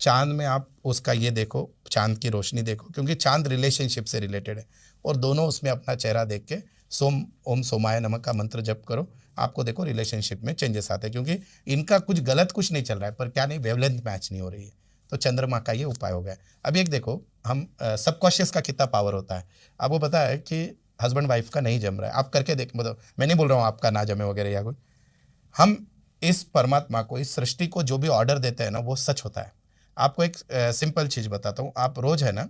चांद में आप उसका ये देखो, चांद की रोशनी देखो, क्योंकि चांद रिलेशनशिप से रिलेटेड है। और दोनों उसमें अपना चेहरा देख के ओम सोमाय नमः का मंत्र जप करो, आपको देखो रिलेशनशिप में चेंजेस आते हैं। क्योंकि इनका कुछ गलत कुछ नहीं चल रहा है, पर क्या नहीं, वेवलेंथ मैच नहीं हो रही है। तो चंद्रमा का ये उपाय हो गया। अब एक देखो, हम सबकॉन्शियस का कितना पावर होता है आपको पता है कि हस्बैंड वाइफ का नहीं जम रहा है, आप करके देख, मतलब मैं नहीं बोल रहा हूँ आपका ना जमे वगैरह या कोई, हम इस परमात्मा को, इस सृष्टि को जो भी ऑर्डर देते हैं ना, वो सच होता है। आपको एक सिंपल चीज़ बताता हूँ। आप रोज़ है ना,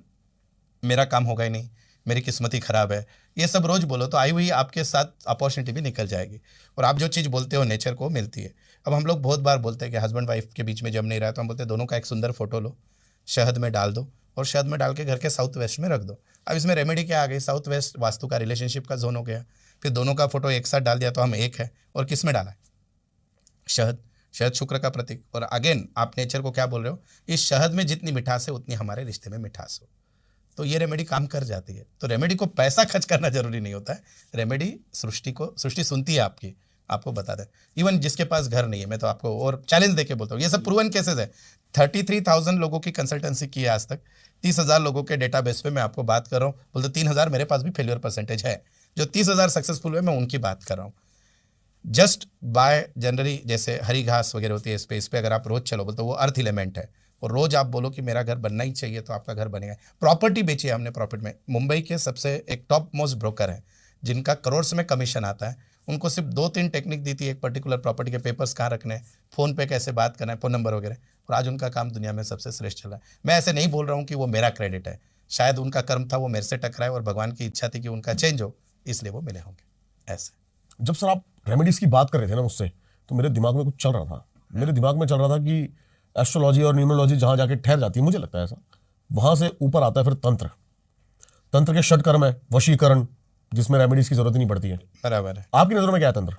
मेरा काम होगा ही नहीं, मेरी किस्मत ही खराब है, ये सब रोज़ बोलो तो आई हुई आपके साथ अपॉर्चुनिटी भी निकल जाएगी। और आप जो चीज़ बोलते हो नेचर को मिलती है। अब हम लोग बहुत बार बोलते हैं कि हस्बैंड वाइफ के बीच में जम नहीं रहा है, तो हम बोलते हैं दोनों का एक सुंदर फोटो लो, शहद में डाल दो, और शहद में डाल के घर के साउथ वेस्ट में रख दो। अब इसमें रेमेडी क्या आ गई? साउथ वेस्ट वास्तु का, रिलेशनशिप का जोन हो गया। फिर दोनों का फोटो एक साथ डाल दिया तो हम एक है। और किस में डाला है? शहद। शहद शुक्र का प्रतीक। और अगेन आप नेचर को क्या बोल रहे हो? इस शहद में जितनी मिठास है उतनी हमारे रिश्ते में मिठास हो। तो ये रेमेडी काम कर जाती है। तो रेमेडी को पैसा खर्च करना जरूरी नहीं होता है। रेमेडी सृष्टि सुनती है आपकी, आपको बता दें। इवन जिसके पास घर नहीं है, मैं तो आपको और चैलेंज देके बोलता हूँ, ये सब प्रूवन केसेस है। 33,000 लोगों की कंसल्टेंसी की है आज तक, 30,000 लोगों के डेटाबेस पे मैं आपको बात कर रहा हूँ। बोलते 3,000 मेरे पास भी फेलियर परसेंटेज है। जो 30,000 सक्सेसफुल हुए मैं उनकी बात कर रहा हूँ। जस्ट बाय जनरली जैसे हरी घास वगैरह होती है स्पेस पे, अगर आप रोज चलो, बोलते वो अर्थ एलिमेंट है, और रोज आप बोलो कि मेरा घर बनना ही चाहिए, तो आपका घर बनेगा। प्रॉपर्टी बेची है हमने प्रॉफिट में। मुंबई के सबसे एक टॉप मोस्ट ब्रोकर है जिनका करोड़ में कमीशन आता है, उनको सिर्फ 2-3 टेक्निक दी थी। एक पर्टिकुलर प्रॉपर्टी के पेपर्स कहाँ रखने हैं, फ़ोन पे कैसे बात करना है, फ़ोन नंबर वगैरह, और आज उनका काम दुनिया में सबसे श्रेष्ठ चला है। मैं ऐसे नहीं बोल रहा हूँ कि वो मेरा क्रेडिट है, शायद उनका कर्म था, वो मेरे से टकराए और भगवान की इच्छा थी कि उनका चेंज हो, इसलिए वो मिले होंगे। ऐसे जब सर आप रेमेडीज की बात कर रहे थे ना मुझसे, तो मेरे दिमाग में कुछ चल रहा था। मेरे दिमाग में चल रहा था कि एस्ट्रोलॉजी और न्यूमरोलॉजी जहां जाके ठहर जाती है, मुझे लगता है ऐसा, वहां से ऊपर आता है फिर तंत्र। तंत्र के षटकर्म है, वशीकरण, जिसमें रेमेडीज की जरूरत ही नहीं पड़ती है। बराबर है। आपकी नजरों में क्या है तंत्र?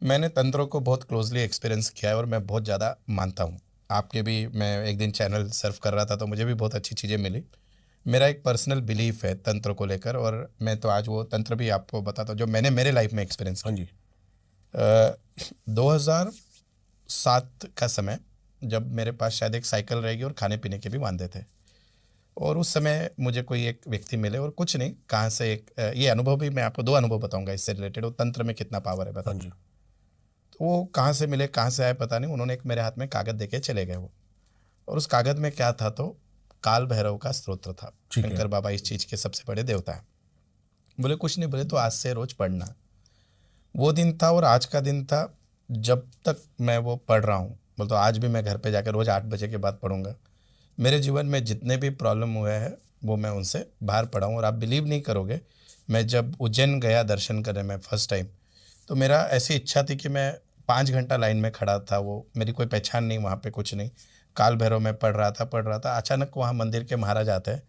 मैंने तंत्रों को बहुत क्लोजली एक्सपीरियंस किया है और मैं बहुत ज़्यादा मानता हूँ। आपके भी, मैं एक दिन चैनल सर्फ कर रहा था तो मुझे भी बहुत अच्छी चीज़ें मिली। मेरा एक पर्सनल बिलीफ है तंत्र को लेकर, और मैं तो आज वो तंत्र भी आपको बताता हूँ जो मैंने मेरे लाइफ में एक्सपीरियंस हाँ जी। 2007 का समय, जब मेरे पास शायद एक साइकिल रहेगी और खाने पीने के भी वांदे थे, और उस समय मुझे कोई एक व्यक्ति मिले, और कुछ नहीं, कहाँ से एक ये अनुभव भी मैं आपको 2 अनुभव बताऊंगा इससे रिलेटेड, वो तंत्र में कितना पावर है बता। हाँ जी। तो वो कहाँ से मिले, कहाँ से आए पता नहीं, उन्होंने एक मेरे हाथ में कागज़ देके चले गए वो, और उस कागज़ में क्या था, तो काल भैरव का स्तोत्र था। ठीक है। शंकर बाबा इस चीज़ के सबसे बड़े देवता हैं। बोले कुछ नहीं, बोले तो आज से रोज़ पढ़ना। वो दिन था और आज का दिन था, जब तक मैं वो पढ़ रहा हूँ, बोले तो आज भी मैं घर पे जाकर रोज़ 8 बजे के बाद पढ़ूंगा। मेरे जीवन में जितने भी प्रॉब्लम हुए हैं वो मैं उनसे बाहर पड़ा हूँ। और आप बिलीव नहीं करोगे, मैं जब उज्जैन गया दर्शन करने में फर्स्ट टाइम, तो मेरा ऐसी इच्छा थी कि मैं 5 घंटा लाइन में खड़ा था। वो मेरी कोई पहचान नहीं, वहाँ पे कुछ नहीं, काल भैरव में पढ़ रहा था। अचानक वहाँ मंदिर के महाराज आते हैं,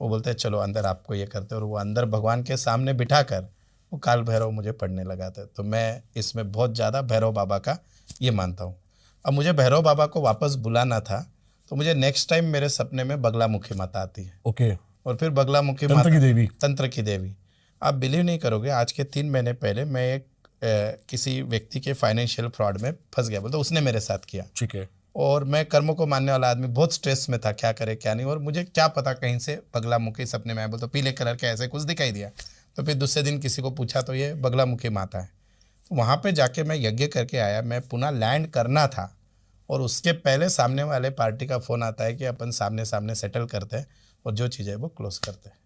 वो बोलते हैं चलो अंदर आपको ये करते हैं, और वो अंदर भगवान के सामने बिठा कर वो काल भैरव मुझे पढ़ने लगा था। तो मैं इसमें बहुत ज़्यादा भैरव बाबा का ये मानता हूँ। अब मुझे भैरव बाबा को वापस बुलाना था, तो मुझे नेक्स्ट टाइम मेरे सपने में बगलामुखी माता आती है। ओके। और फिर बगलामुखी तंत्र की देवी। तंत्र की देवी। आप बिलीव नहीं करोगे, आज के 3 महीने पहले मैं एक किसी व्यक्ति के फाइनेंशियल फ्रॉड में फंस गया, बोलते उसने मेरे साथ किया। ठीक है। और मैं कर्मों को मानने वाला आदमी, बहुत स्ट्रेस में था, क्या करे क्या नहीं, और मुझे क्या पता कहीं से बगलामुखी सपने में आया। बोलते पीले कलर के ऐसे कुछ दिखाई दिया। तो फिर दूसरे दिन किसी को पूछा तो ये बगलामुखी माता है। तो वहाँ पे जाके मैं यज्ञ करके आया, मैं पुनः लैंड करना था, और उसके पहले सामने वाले पार्टी का फ़ोन आता है कि अपन सामने सामने सेटल करते हैं और जो चीज़ है वो क्लोज करते हैं।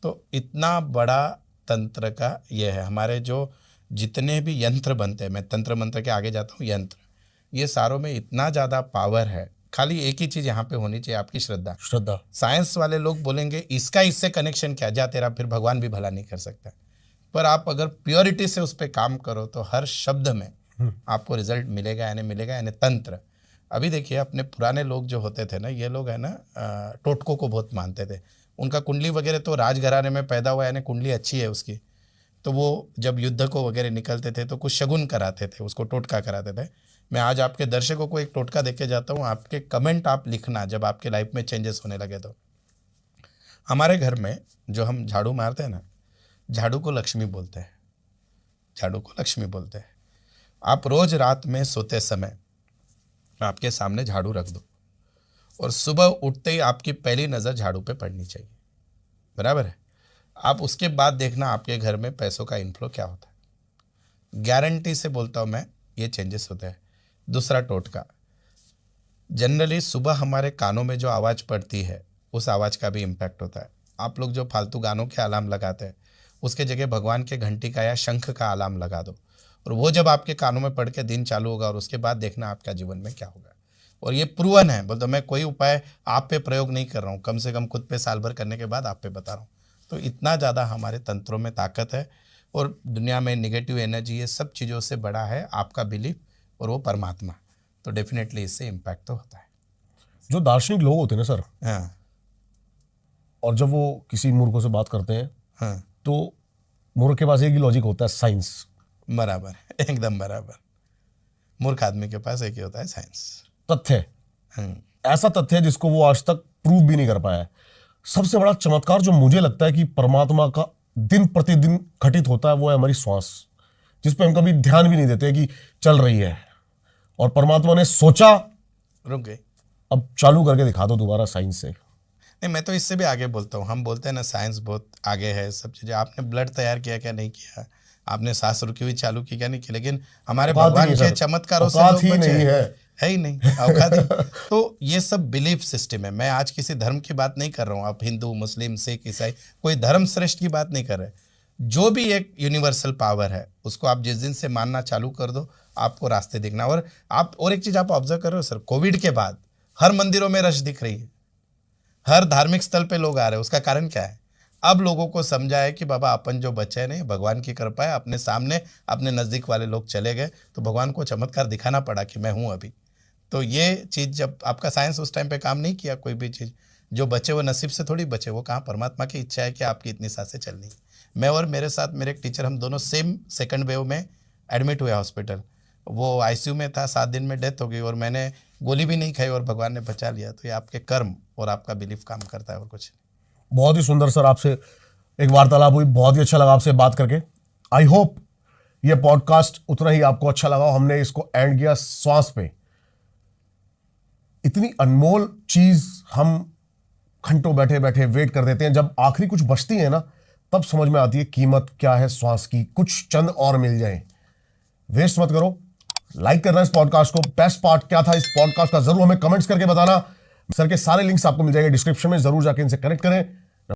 तो इतना बड़ा तंत्र का ये है। हमारे जो जितने भी यंत्र बनते हैं, मैं तंत्र मंत्र के आगे जाता हूँ, यंत्र, ये सारों में इतना ज़्यादा पावर है। खाली एक ही चीज़ यहाँ पे होनी चाहिए, आपकी श्रद्धा। श्रद्धा। साइंस वाले लोग बोलेंगे इसका इससे कनेक्शन क्या, जा तेरा फिर भगवान भी भला नहीं कर सकता। पर आप अगर प्योरिटी से उस पर काम करो तो हर शब्द में आपको रिजल्ट मिलेगा, यानी तंत्र। अभी देखिए, अपने पुराने लोग जो होते थे ना, ये लोग है ना टोटकों को बहुत मानते थे। उनका कुंडली वगैरह तो राजघराने में पैदा हुआ, यानी कुंडली अच्छी है उसकी, तो वो जब युद्ध को वगैरह निकलते थे तो कुछ शगुन कराते थे, उसको टोटका कराते थे। मैं आज आपके दर्शकों को एक टोटका देके जाता हूँ, आपके कमेंट आप लिखना जब आपके लाइफ में चेंजेस होने लगे। तो हमारे घर में जो हम झाड़ू मारते हैं ना, झाड़ू को लक्ष्मी बोलते हैं, झाड़ू को लक्ष्मी बोलते हैं। आप रोज रात में सोते समय आपके सामने झाड़ू रख दो, और सुबह उठते ही आपकी पहली नज़र झाड़ू पे पड़नी चाहिए, बराबर है। आप उसके बाद देखना आपके घर में पैसों का इनफ्लो क्या होता है। गारंटी से बोलता हूँ मैं, ये चेंजेस होते हैं। दूसरा टोटका, जनरली सुबह हमारे कानों में जो आवाज़ पड़ती है उस आवाज़ का भी इम्पैक्ट होता है। आप लोग जो फालतू गानों के अलार्म लगाते हैं, उसके जगह भगवान के घंटी का या शंख का अलार्म लगा दो, और वो जब आपके कानों में पड़ के दिन चालू होगा, और उसके बाद देखना आपका जीवन में क्या होगा। और ये प्रूवन है, बोलते मैं कोई उपाय आप पे प्रयोग नहीं कर रहा हूँ, कम से कम खुद पे साल भर करने के बाद आप पे बता रहा हूँ। तो इतना ज़्यादा हमारे तंत्रों में ताकत है, और दुनिया में नेगेटिव एनर्जी, ये सब चीज़ों से बड़ा है आपका बिलीफ और वो परमात्मा। तो डेफिनेटली इससे इम्पैक्ट तो होता है। जो दार्शनिक लोग होते हैं ना सर, हाँ और जब वो किसी मूर्खों से बात करते हैं, हाँ, तो मूर्ख के पास एक ही लॉजिक होता है, साइंस। बराबर, एकदम बराबर। मूर्ख आदमी के पास एक ही होता है, साइंस, तथ्य। ऐसा तथ्य है जिसको वो आज तक प्रूव भी नहीं कर पाया है। सबसे बड़ा चमत्कार जो मुझे लगता है कि परमात्मा का दिन प्रतिदिन घटित होता है, वो है हमारी श्वास, जिस पे हम कभी ध्यान भी नहीं देते कि चल रही है, और परमात्मा ने सोचा रुक गई, अब चालू करके दिखा दो दोबारा साइंस से। नहीं, मैं तो इससे भी आगे बोलता हूँ। हम बोलते हैं ना साइंस बहुत आगे है, सब चीज़ें। आपने ब्लड तैयार किया क्या नहीं किया, आपने सांस रुकी हुई चालू की क्या नहीं की, लेकिन हमारे भगवान के चमत्कारों से लोग बचे नहीं है ही नहीं, औकात ही। तो ये सब बिलीफ सिस्टम है। मैं आज किसी धर्म की बात नहीं कर रहा हूँ, आप हिंदू, मुस्लिम, सिख, ईसाई, कोई धर्म श्रेष्ठ की बात नहीं कर रहे। जो भी एक यूनिवर्सल पावर है, उसको आप जिस दिन से मानना चालू कर दो, आपको रास्ते दिखना। और एक चीज़ आप ऑब्जर्व कर रहे हो सर, कोविड के बाद हर मंदिरों में रश दिख रही है, हर धार्मिक स्थल पे लोग आ रहे हैं। उसका कारण क्या है? अब लोगों को समझा है कि बाबा अपन जो बचे नहीं, भगवान की कृपा है। अपने सामने अपने नज़दीक वाले लोग चले गए, तो भगवान को चमत्कार दिखाना पड़ा कि मैं हूँ अभी। तो ये चीज़ जब आपका साइंस उस टाइम पे काम नहीं किया, कोई भी चीज़ जो बचे वो नसीब से थोड़ी बचे, वो कहाँ परमात्मा की इच्छा है कि आपकी इतनी सांसें चलनी है। मैं और मेरे साथ मेरे एक टीचर, हम दोनों सेम सेकंड वेव में एडमिट हुए हॉस्पिटल। वो आईसीयू में था, 7 दिन में डेथ हो गई और मैंने गोली भी नहीं खाई और भगवान ने बचा लिया। तो ये आपके कर्म और आपका बिलीफ काम करता है और कुछ नहीं। बहुत ही सुंदर सर, आपसे एक वार्तालाप हुई, बहुत ही अच्छा लगा आपसे बात करके। आई होप ये पॉडकास्ट उतना ही आपको अच्छा लगा। हमने इसको एंड किया श्वास पे। इतनी अनमोल चीज हम घंटों बैठे बैठे वेट कर देते हैं, जब आखिरी कुछ बचती है ना तब समझ में आती है कीमत क्या है श्वास की। कुछ चंद और मिल जाए, वेस्ट मत करो। लाइक करना इस पॉडकास्ट को। बेस्ट पार्ट क्या था इस पॉडकास्ट का जरूर हमें कमेंट्स करके बताना। सर के सारे लिंक्स आपको मिल जाएंगे डिस्क्रिप्शन में, जरूर जाके इनसे कनेक्ट करें।